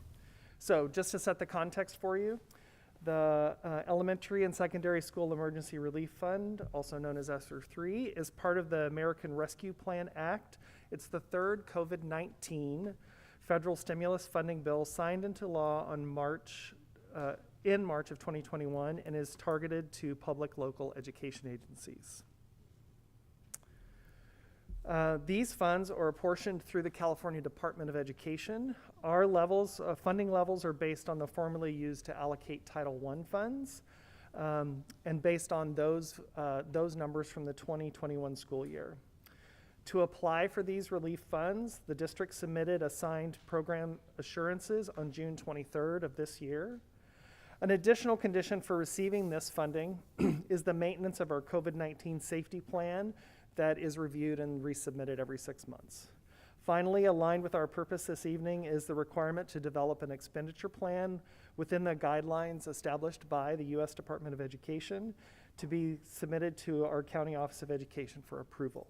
So just to set the context for you, the Elementary and Secondary School Emergency Relief Fund, also known as ESSER 3, is part of the American Rescue Plan Act. It's the third COVID-19 federal stimulus funding bill signed into law on in March of 2021 and is targeted to public local education agencies. These funds are apportioned through the California Department of Education. Our funding levels are based on the formula used to allocate Title I funds, and based on those numbers from the 2021 school year. To apply for these relief funds, the district submitted assigned program assurances on June 23rd of this year. An additional condition for receiving this funding is the maintenance of our COVID-19 safety plan that is reviewed and resubmitted every 6 months. Finally, aligned with our purpose this evening is the requirement to develop an expenditure plan within the guidelines established by the U.S. Department of Education to be submitted to our County Office of Education for approval.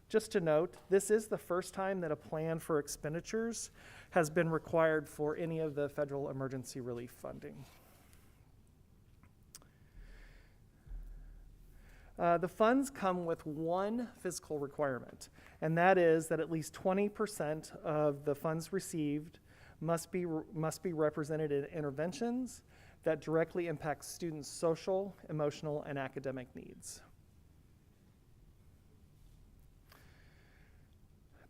Just to note, this is the first time that a plan for expenditures has been required for any of the federal emergency relief funding. The funds come with one fiscal requirement, and that is that at least 20% of the funds received must be represented in interventions that directly impact students' social, emotional, and academic needs.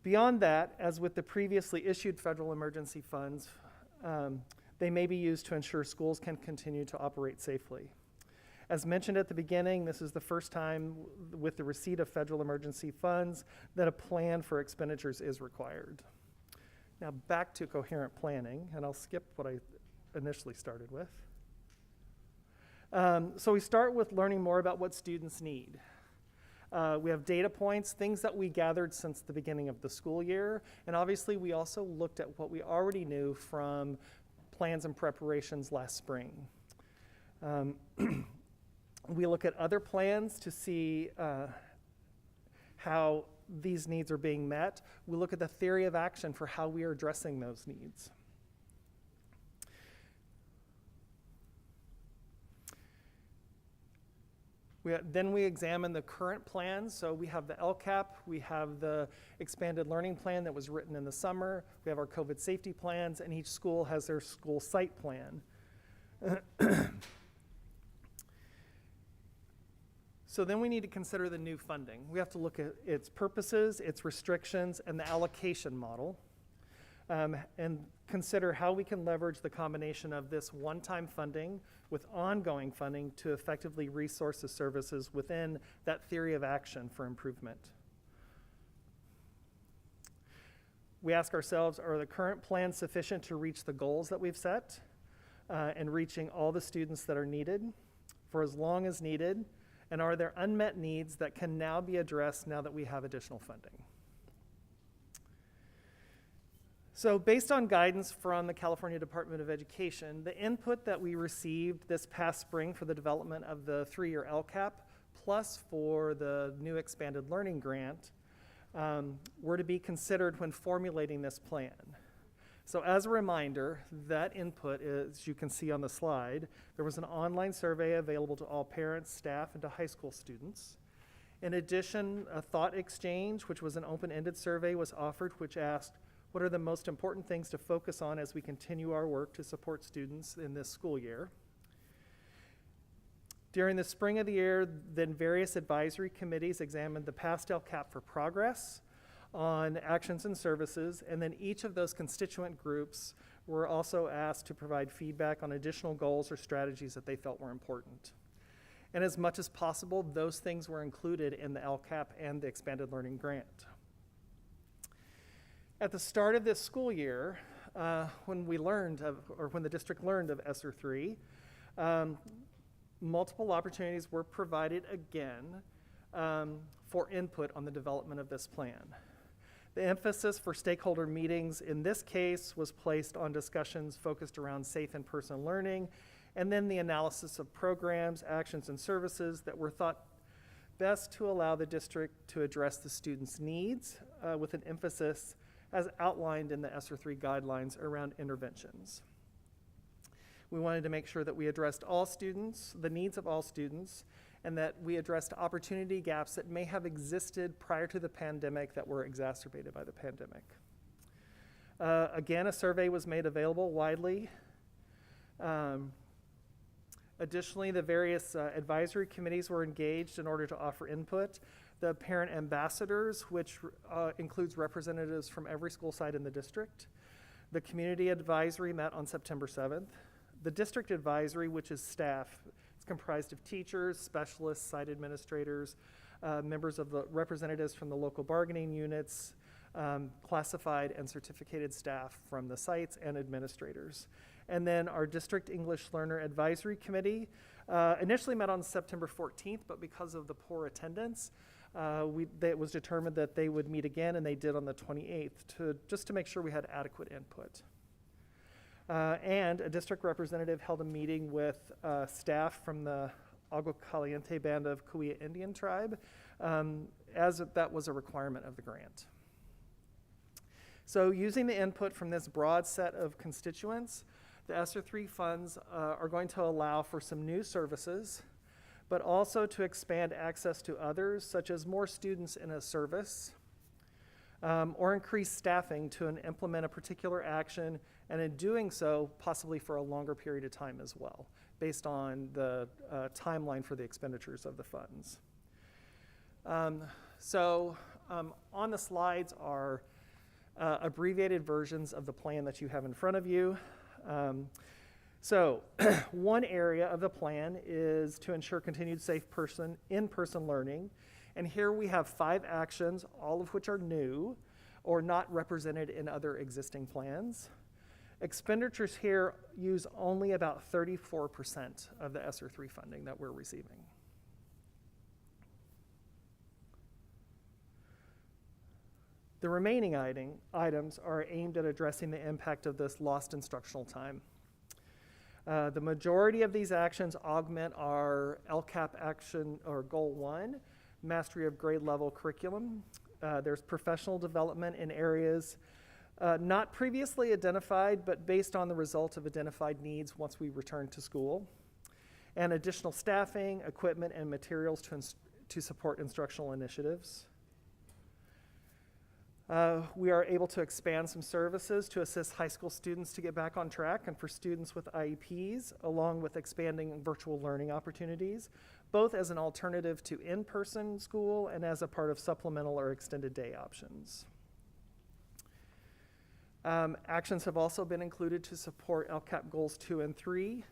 Beyond that, as with the previously issued federal emergency funds, they may be used to ensure schools can continue to operate safely. As mentioned at the beginning, this is the first time with the receipt of federal emergency funds that a plan for expenditures is required. Now back to coherent planning, and I'll skip what I initially started with. So we start with learning more about what students need. We have data points, things that we gathered since the beginning of the school year, and obviously we also looked at what we already knew from plans and preparations last spring. We look at other plans to see how these needs are being met. We look at the theory of action for how we are addressing those needs. Then we examine the current plans. So we have the LCAP, we have the expanded learning plan that was written in the summer, we have our COVID safety plans, and each school has their school site plan. So then we need to consider the new funding. We have to look at its purposes, its restrictions, and the allocation model, and consider how we can leverage the combination of this one-time funding with ongoing funding to effectively resource the services within that theory of action for improvement. We ask ourselves, are the current plans sufficient to reach the goals that we've set and reaching all the students that are needed for as long as needed? And are there unmet needs that can now be addressed now that we have additional funding? So based on guidance from the California Department of Education, the input that we received this past spring for the development of the 3-year LCAP, plus for the new expanded learning grant, were to be considered when formulating this plan. So as a reminder, that input, as you can see on the slide, there was an online survey available to all parents, staff, and to high school students. In addition, a thought exchange, which was an open-ended survey, was offered, which asked, what are the most important things to focus on as we continue our work to support students in this school year? During the spring of the year, then various advisory committees examined the past LCAP for progress on actions and services, and then each of those constituent groups were also asked to provide feedback on additional goals or strategies that they felt were important. And as much as possible, those things were included in the LCAP and the Expanded Learning Grant. At the start of this school year, when the district learned of ESSER 3, multiple opportunities were provided again for input on the development of this plan. The emphasis for stakeholder meetings in this case was placed on discussions focused around safe in-person learning, and then the analysis of programs, actions, and services that were thought best to allow the district to address the students' needs with an emphasis as outlined in the ESSER 3 guidelines around interventions. We wanted to make sure that we addressed all students, the needs of all students, and that we addressed opportunity gaps that may have existed prior to the pandemic that were exacerbated by the pandemic. Again, a survey was made available widely. Additionally, the various advisory committees were engaged in order to offer input. The parent ambassadors, which includes representatives from every school site in the district. The community advisory met on September 7th. The district advisory, which is staff, it's comprised of teachers, specialists, site administrators, members of the representatives from the local bargaining units, classified and certificated staff from the sites, and administrators. And then our district English Learner Advisory Committee initially met on September 14th, but because of the poor attendance, it was determined that they would meet again, and they did on the 28th, just to make sure we had adequate input. And a district representative held a meeting with staff from the Agua Caliente Band of Cahuilla Indian Tribe, as that was a requirement of the grant. So using the input from this broad set of constituents, the ESSER 3 funds are going to allow for some new services, but also to expand access to others, such as more students in a service, or increase staffing to implement a particular action, and in doing so, possibly for a longer period of time as well, based on the timeline for the expenditures of the funds. On the slides are abbreviated versions of the plan that you have in front of you. One area of the plan is to ensure continued safe in-person learning. And here we have 5 actions, all of which are new or not represented in other existing plans. Expenditures here use only about 34% of the ESSER 3 funding that we're receiving. The remaining items are aimed at addressing the impact of this lost instructional time. The majority of these actions augment our LCAP action or Goal 1, Mastery of Grade Level Curriculum. There's professional development in areas not previously identified, but based on the result of identified needs once we return to school. And additional staffing, equipment, and materials to support instructional initiatives. We are able to expand some services to assist high school students to get back on track, and for students with IEPs, along with expanding virtual learning opportunities, both as an alternative to in-person school and as a part of supplemental or extended day options. Actions have also been included to support LCAP Goals 2 and 3,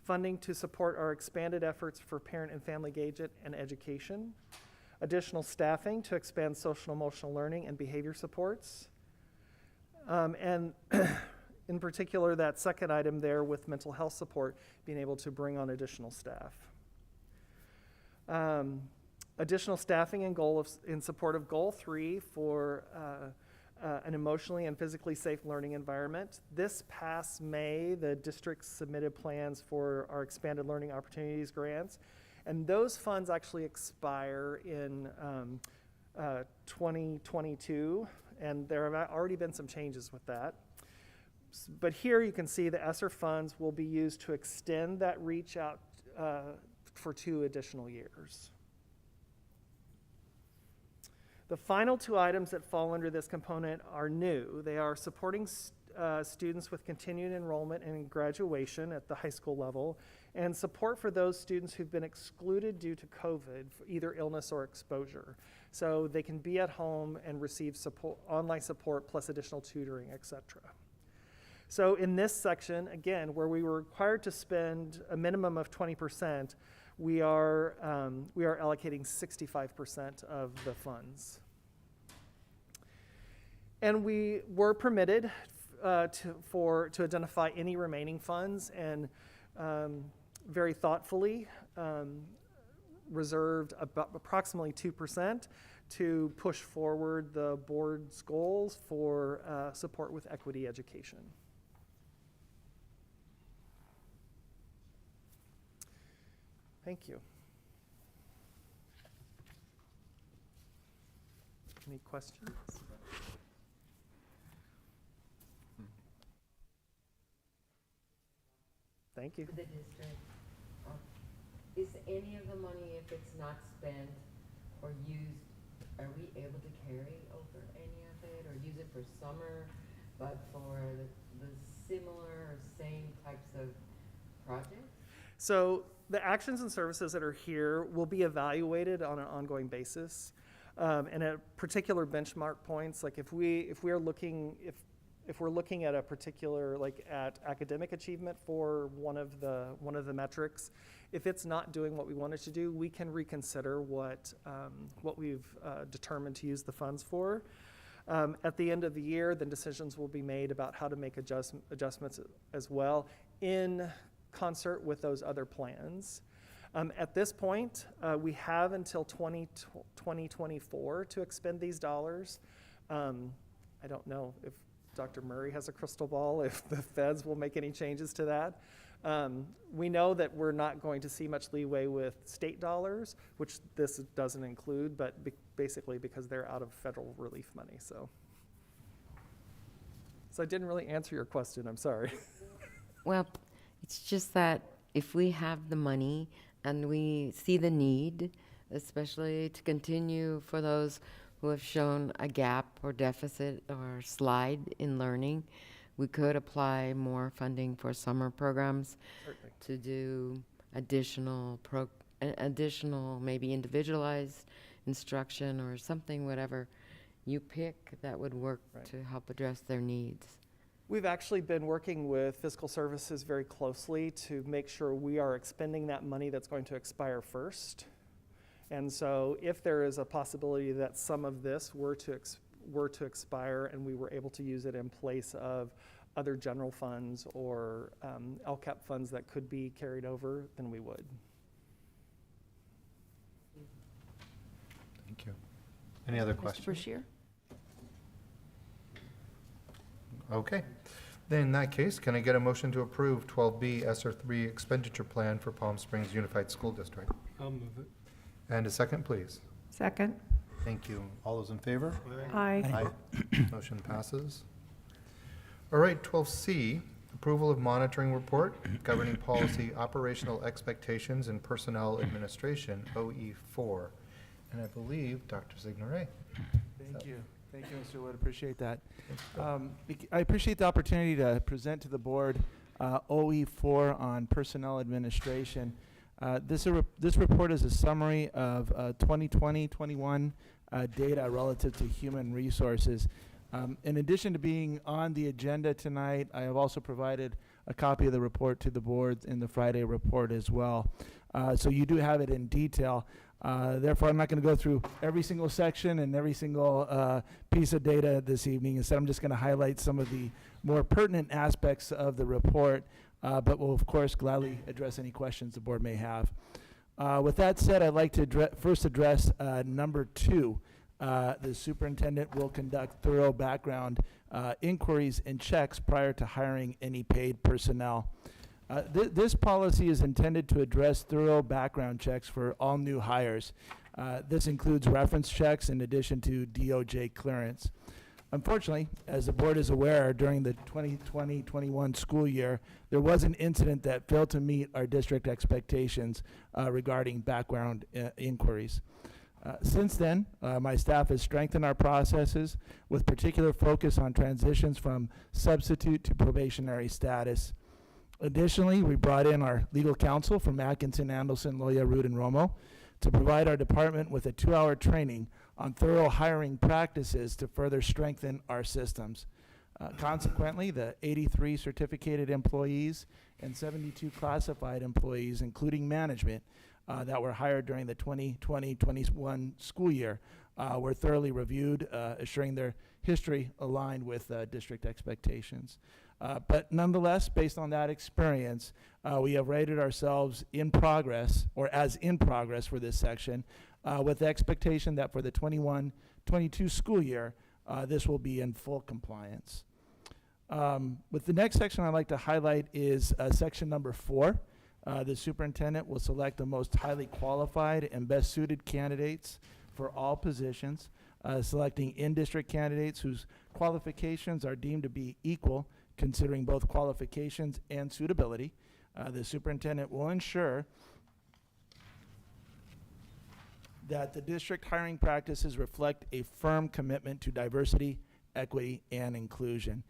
funding to support our expanded efforts for parent and family engagement and education, additional staffing to expand social and emotional learning and behavior supports, and in particular that second item there with mental health support, being able to bring on additional staff. Additional staffing in support of Goal 3 for an emotionally and physically safe learning environment. This past May, the district submitted plans for our Expanded Learning Opportunities grants, and those funds actually expire in 2022, and there have already been some changes with that. But here you can see the ESSER funds will be used to extend that reach out for 2 additional years. The final 2 items that fall under this component are new. They are supporting students with continued enrollment and graduation at the high school level, and support for those students who've been excluded due to COVID, for either illness or exposure. So they can be at home and receive support, online support plus additional tutoring, etc. So in this section, again, where we were required to spend a minimum of 20%, we are allocating 65% of the funds. And we were permitted to identify any remaining funds, and very thoughtfully reserved about approximately 2% to push forward the board's goals for support with equity education. Thank you. Any questions? Thank you. For the district, is any of the money, if it's not spent or used, are we able to carry over any of it or use it for summer, but for the similar or same types of projects? So the actions and services that are here will be evaluated on an ongoing basis, and at particular benchmark points. Like if we're looking at a particular, like at academic achievement for one of the metrics, if it's not doing what we want it to do, we can reconsider what we've determined to use the funds for. At the end of the year, then decisions will be made about how to make adjustments as well in concert with those other plans. At this point, we have until 2024 to expend these dollars. I don't know if Dr. Murray has a crystal ball, if the feds will make any changes to that. We know that we're not going to see much leeway with state dollars, which this doesn't include, but basically because they're out of federal relief money. So I didn't really answer your question, I'm sorry. Well, it's just that if we have the money and we see the need, especially to continue for those who have shown a gap or deficit or slide in learning, we could apply more funding for summer programs. Certainly. To do additional maybe individualized instruction or something, whatever you pick that would work to help address their needs. We've actually been working with fiscal services very closely to make sure we are expending that money that's going to expire first. And so if there is a possibility that some of this were to expire and we were able to use it in place of other general funds or LCAP funds that could be carried over, then we would. Thank you. Any other Mr. questions? Brashear? Okay. Then in that case, can I get a motion to approve 12B ESSER 3 expenditure plan for Palm Springs Unified School District? I'll move it. And a second, please. Second. Thank you. All those in favor? Aye. Aye. Motion passes. All right, 12C, approval of monitoring report governing policy operational expectations and personnel administration, OE4. And I believe Dr. Signoret. Thank you. Thank you, Mr. Wood. Appreciate that. I appreciate the opportunity to present to the board OE4 on personnel administration. This report is a summary of 2020-21 data relative to human resources. In addition to being on the agenda tonight, I have also provided a copy of the report to the board in the Friday report as well. So you do have it in detail. Therefore, I'm not going to go through every single section and every single piece of data this evening. Instead, I'm just going to highlight some of the more pertinent aspects of the report, but will, of course, gladly address any questions the board may have. With that said, I'd like to first address number 2. The superintendent will conduct thorough background inquiries and checks prior to hiring any paid personnel. This policy is intended to address thorough background checks for all new hires. This includes reference checks in addition to DOJ clearance. Unfortunately, as the board is aware, during the 2020-21 school year, there was an incident that failed to meet our district expectations regarding background inquiries. Since then, my staff has strengthened our processes with particular focus on transitions from substitute to probationary status. Additionally, we brought in our legal counsel from Atkinson, Andelson, Loya, Root, and Romo to provide our department with a 2-hour training on thorough hiring practices to further strengthen our systems. Consequently, the 83 certificated employees and 72 classified employees, including management, that were hired during the 2020-21 school year were thoroughly reviewed, assuring their history aligned with district expectations. But nonetheless, based on that experience, we have rated ourselves in progress, or as in progress for this section, with the expectation that for the 21-22 school year, this will be in full compliance. With the next section I'd like to highlight is section number 4. The superintendent will select the most highly qualified and best suited candidates for all positions, selecting in-district candidates whose qualifications are deemed to be equal, considering both qualifications and suitability. The superintendent will ensure that the district hiring practices reflect a firm commitment to diversity, equity, and inclusion.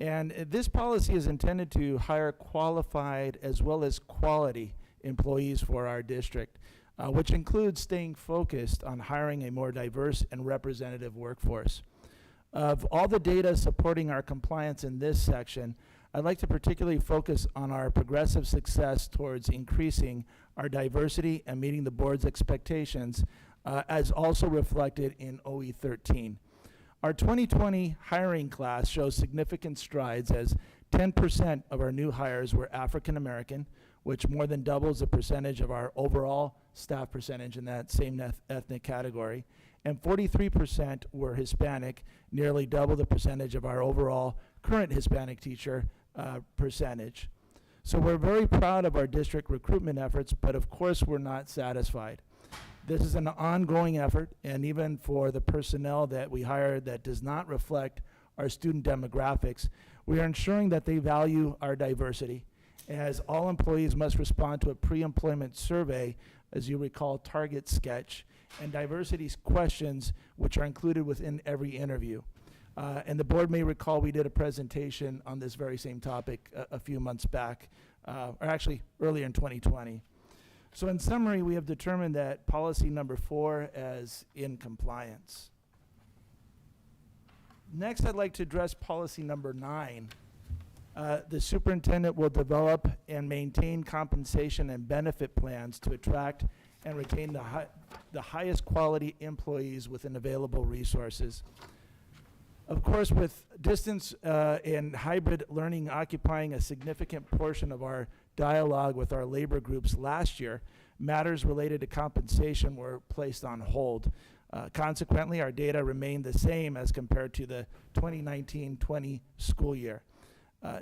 And this policy is intended to hire qualified as well as quality employees for our district, which includes staying focused on hiring a more diverse and representative workforce. Of all the data supporting our compliance in this section, I'd like to particularly focus on our progressive success towards increasing our diversity and meeting the board's expectations, as also reflected in OE 13. Our 2020 hiring class shows significant strides, as 10% of our new hires were African American, which more than doubles the percentage of our overall staff percentage in that same ethnic category, and 43% were Hispanic, nearly double the percentage of our overall current Hispanic teacher percentage. So we're very proud of our district recruitment efforts, but of course we're not satisfied. This is an ongoing effort, and even for the personnel that we hire that does not reflect our student demographics, we are ensuring that they value our diversity, as all employees must respond to a pre-employment survey, as you recall, target sketch, and diversity questions which are included within every interview. And the board may recall we did a presentation on this very same topic a few months back, or actually earlier in 2020. So in summary, we have determined that policy number 4 is in compliance. Next, I'd like to address policy number 9. The superintendent will develop and maintain compensation and benefit plans to attract and retain the highest quality employees within available resources. Of course, with distance and hybrid learning occupying a significant portion of our dialogue with our labor groups last year, matters related to compensation were placed on hold. Consequently, our data remained the same as compared to the 2019-20 school year.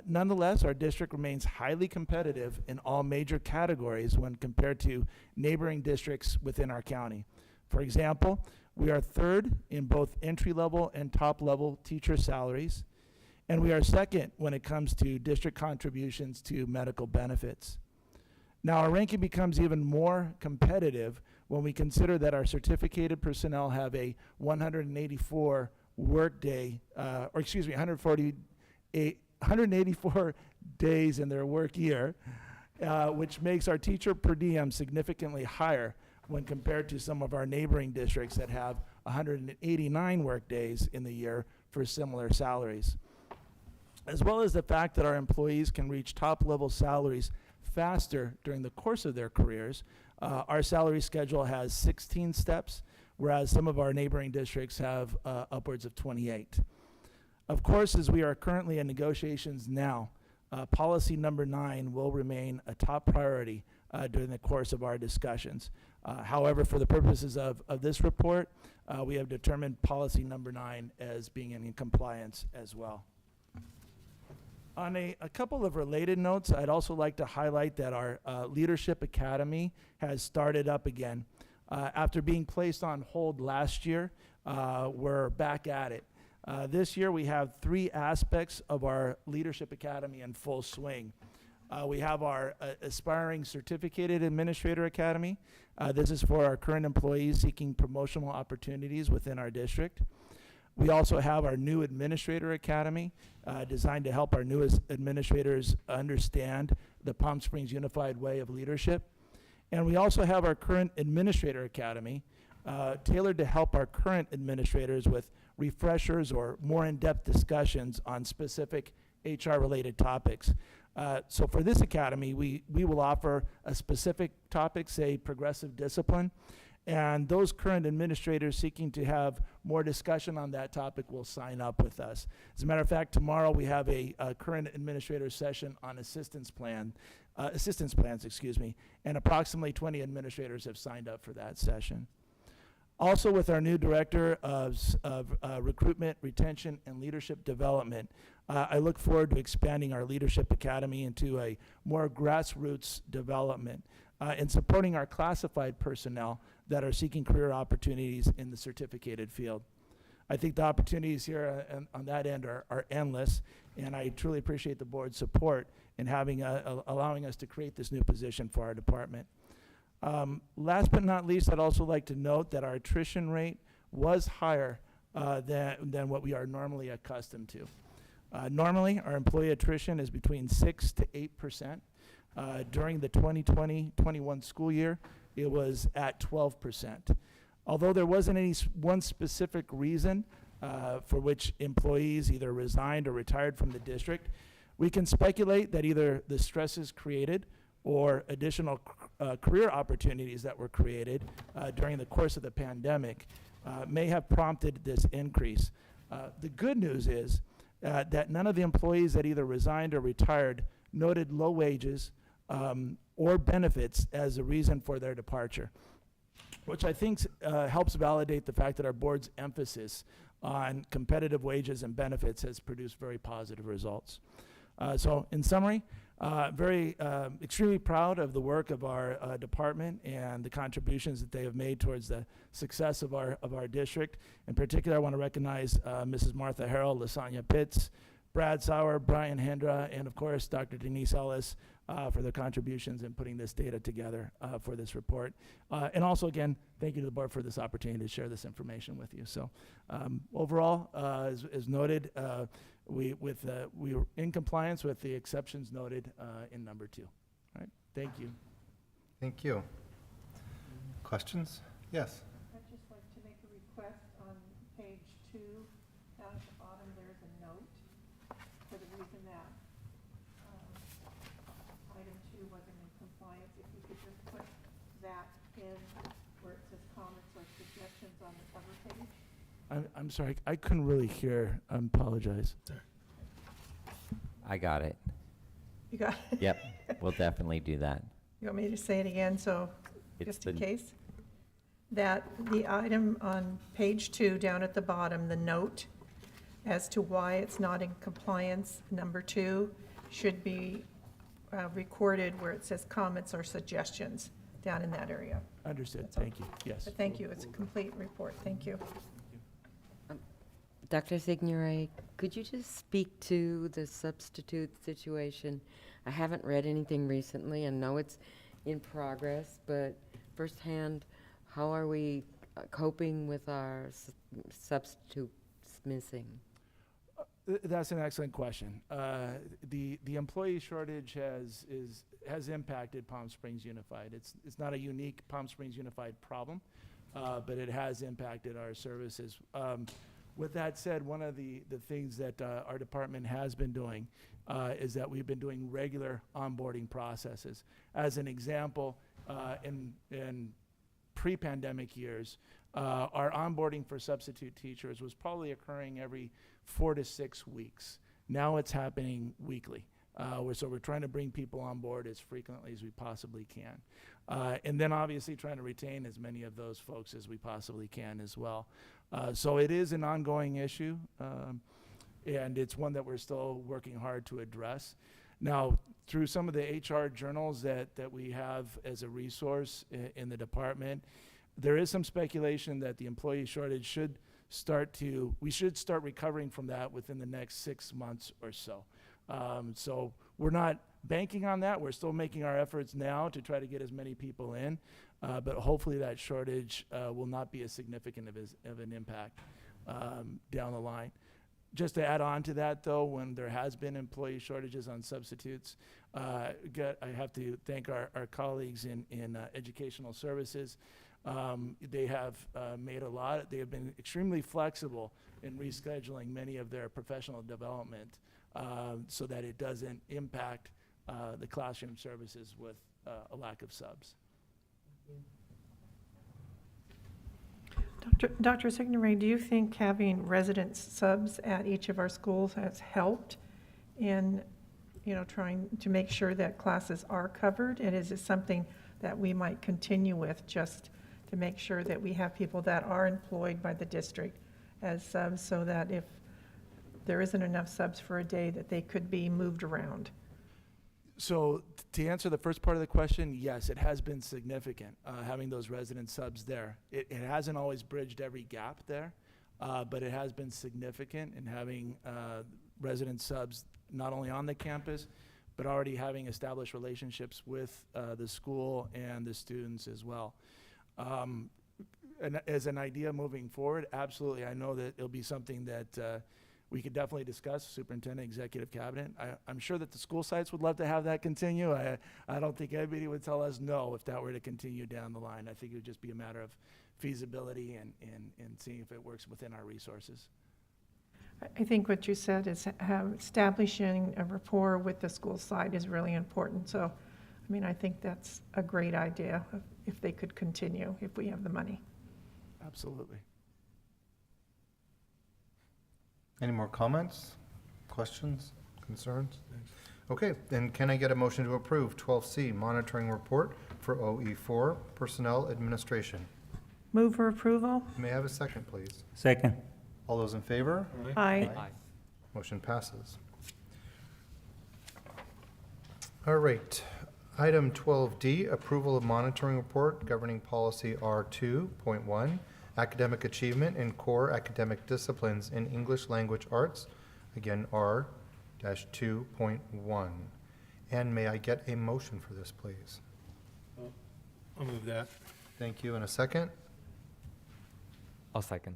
Nonetheless, our district remains highly competitive in all major categories when compared to neighboring districts within our county. For example, we are third in both entry-level and top-level teacher salaries, and we are second when it comes to district contributions to medical benefits. Now, our ranking becomes even more competitive when we consider that our certificated personnel have a 184 184 days in their work year, which makes our teacher per diem significantly higher when compared to some of our neighboring districts that have 189 work days in the year for similar salaries. As well as the fact that our employees can reach top-level salaries faster during the course of their careers, our salary schedule has 16 steps, whereas some of our neighboring districts have upwards of 28. Of course, as we are currently in negotiations now, policy number 9 will remain a top priority during the course of our discussions. However, for the purposes of this report, we have determined policy number 9 as being in compliance as well. On a couple of related notes, I'd also like to highlight that our Leadership Academy has started up again. After being placed on hold last year, we're back at it. This year, we have 3 aspects of our Leadership Academy in full swing. We have our Aspiring Certificated Administrator Academy. This is for our current employees seeking promotional opportunities within our district. We also have our new Administrator Academy, designed to help our newest administrators understand the Palm Springs Unified Way of Leadership. And we also have our current Administrator Academy, tailored to help our current administrators with refreshers or more in-depth discussions on specific HR-related topics. So for this academy, we will offer a specific topic, say progressive discipline, and those current administrators seeking to have more discussion on that topic will sign up with us. As a matter of fact, tomorrow we have a current administrator session on assistance plans, and approximately 20 administrators have signed up for that session. Also, with our new Director of Recruitment, Retention, and Leadership Development, I look forward to expanding our Leadership Academy into a more grassroots development and supporting our classified personnel that are seeking career opportunities in the certificated field. I think the opportunities here on that end are endless, and I truly appreciate the board's support in allowing us to create this new position for our department. Last but not least, I'd also like to note that our attrition rate was higher than what we are normally accustomed to. Normally, our employee attrition is between 6 to 8%. During the 2020-21 school year, it was at 12%. Although there wasn't any one specific reason for which employees either resigned or retired from the district, we can speculate that either the stresses created or additional career opportunities that were created during the course of the pandemic may have prompted this increase. The good news is that none of the employees that either resigned or retired noted low wages or benefits as a reason for their departure, which I think helps validate the fact that our board's emphasis on competitive wages and benefits has produced very positive results. So in summary, extremely proud of the work of our department and the contributions that they have made towards the success of our district. In particular, I want to recognize Mrs. Martha Harrell, Lasagna Pitts, Brad Sauer, Brian Hendra, and of course, Dr. Denise Ellis for their contributions in putting this data together for this report. And also, again, thank you to the board for this opportunity to share this information with you. So overall, as noted, we were in compliance with the exceptions noted in number 2. All right, thank you. Thank you. Questions? Yes. I'd just like to make a request on page 2. Down at the bottom, there's a note for the reason that item 2 wasn't in compliance. If you could just put that in where it says comments or suggestions on the cover page. I'm sorry, I couldn't really hear. I apologize. I got it. You got it? Yep, we'll definitely do that. You want me to say it again, so It's just in the- case? That the item on page 2, down at the bottom, the note as to why it's not in compliance, number 2, should be recorded where it says comments or suggestions down in that area. Understood, That's all. thank you, yes. But thank you, it's a complete report, thank you. Dr. Signoret, could you just speak to the substitute situation? I haven't read anything recently and know it's in progress, but firsthand, how are we coping with our substitutes missing? That's an excellent question. The employee shortage has impacted Palm Springs Unified. It's not a unique Palm Springs Unified problem, but it has impacted our services. With that said, one of the things that our department has been doing is that we've been doing regular onboarding processes. As an example, in pre-pandemic years, our onboarding for substitute teachers was probably occurring every 4 to 6 weeks. Now it's happening weekly. So we're trying to bring people on board as frequently as we possibly can. And then obviously trying to retain as many of those folks as we possibly can as well. So it is an ongoing issue, and it's one that we're still working hard to address. Now, through some of the HR journals that we have as a resource in the department, there is some speculation that the employee shortage should we should start recovering from that within the next 6 months or so. So we're not banking on that. We're still making our efforts now to try to get as many people in, but hopefully that shortage will not be as significant of an impact down the line. Just to add on to that, though, when there has been employee shortages on substitutes, I have to thank our colleagues in educational services. They have made they have been extremely flexible in rescheduling many of their professional development so that it doesn't impact the classroom services with a lack of subs. Dr. Signoret, do you think having resident subs at each of our schools has helped in, trying to make sure that classes are covered? And is it something that we might continue with just to make sure that we have people that are employed by the district as subs so that if there isn't enough subs for a day that they could be moved around? So to answer the first part of the question, yes, it has been significant having those resident subs there. It hasn't always bridged every gap there, but it has been significant in having resident subs not only on the campus, but already having established relationships with the school and the students as well. And as an idea moving forward, absolutely, I know that it'll be something that we could definitely discuss, superintendent, executive cabinet. I'm sure that the school sites would love to have that continue. I don't think anybody would tell us no if that were to continue down the line. I think it would just be a matter of feasibility and seeing if it works within our resources. I think what you said is establishing a rapport with the school site is really important. So, I think that's a great idea if they could continue, if we have the money. Absolutely. Any more comments, questions, concerns? Okay, then can I get a motion to approve 12C, monitoring report for OE4, personnel administration? Move for approval? May I have a second, please? Second. All those in favor? Aye. Motion passes. All right. Item 12D, approval of monitoring report governing policy R2.1, academic achievement in core academic disciplines in English language arts, again R-2.1. And may I get a motion for this, please? I'll move that. Thank you. And a second? I'll second.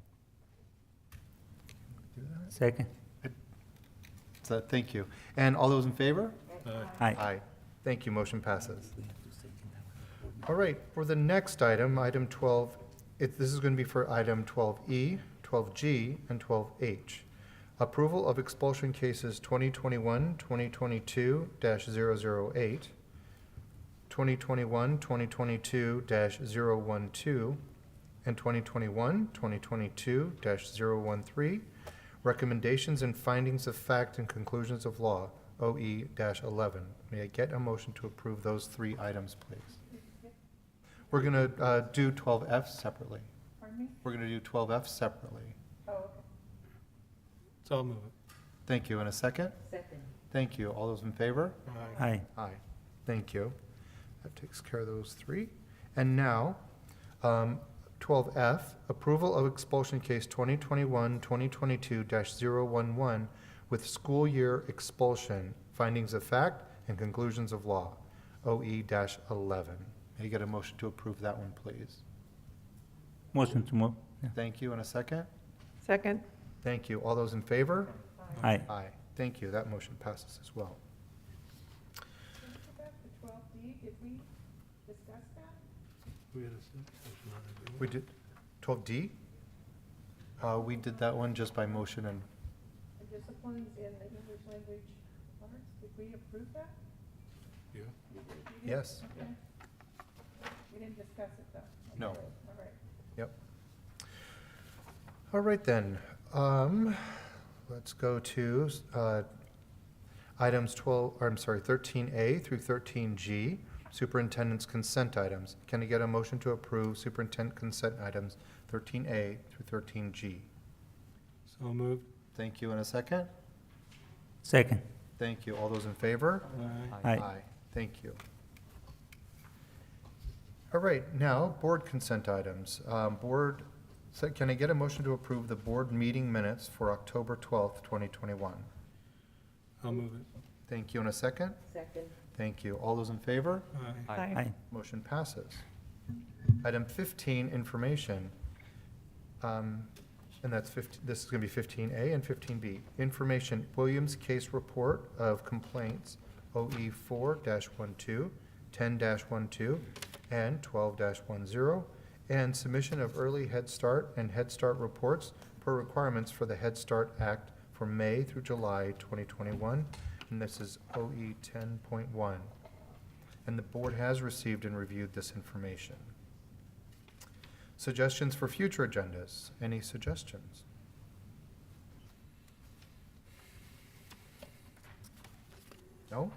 Second. So, thank you. And all those in favor? Aye. Aye. Thank you. Motion passes. All right. For the next item, item 12, this is going to be for item 12E, 12G, and 12H. Approval of expulsion cases 2021-2022-008, 2021-2022-012, and 2021-2022-013. Recommendations and findings of fact and conclusions of law, OE-11. May I get a motion to approve those three items, please? We're going to do 12F separately. Pardon me? We're going to do 12F separately. Oh, okay. So I'll move it. Thank you. In a second? Second. Thank you. All those in favor? Aye. Aye. Thank you. That takes care of those three. And now, 12F, approval of expulsion case 2021-2022-011 with school year expulsion, findings of fact and conclusions of law, OE-11. May I get a motion to approve that one, please? Motion to move. Yeah. Thank you. And a second? Second. Thank you. All those in favor? Aye. Aye. Thank you. That motion passes as well. The 12D, did we discuss that? We had a session on it, didn't We did 12D? We did that one just by motion and, The disciplines in the English language arts, did we approve that? we? Yeah. You did? yes. Okay. We didn't discuss it though. No. Okay. All right. Yep. All right then, let's go to items 13A through 13G, superintendent's consent items. Can I get a motion to approve superintendent consent items 13A through 13G? So moved. Thank you. In a second? Second. Thank you. All those in favor? Aye. Thank you. All right, now, board consent items. Board So can I get a motion to approve the board meeting minutes for October 12th, 2021? I'll move it. Thank you. In a second? Second. Thank you. All those in favor? Aye. Aye. Aye. Motion passes. Item 15, information. And that's 15, this is going to be 15A and 15B. Information, Williams Case Report of Complaints, OE 4-12, 10-12, and 12-10, and submission of early Head Start and Head Start reports per requirements for the Head Start Act for May through July 2021, and this is OE 10.1. And the board has received and reviewed this information. Suggestions for future agendas? Any suggestions? No?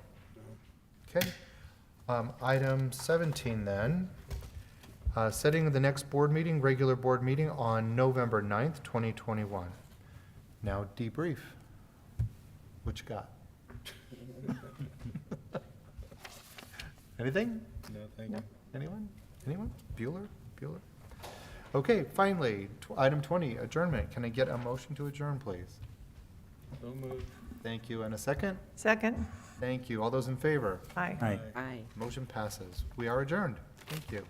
Okay. Item 17 then. Setting the next board meeting, regular board meeting on November 9th, 2021. Now debrief. What you got? Anything? No, thank you. Anyone? Anyone? Bueller? Bueller? Okay, finally, item 20, adjournment. Can I get a motion to adjourn, please? So moved. Thank you. And a second? Second. Thank you. All those in favor? Aye. Aye. Aye. Motion passes. We are adjourned. Thank you.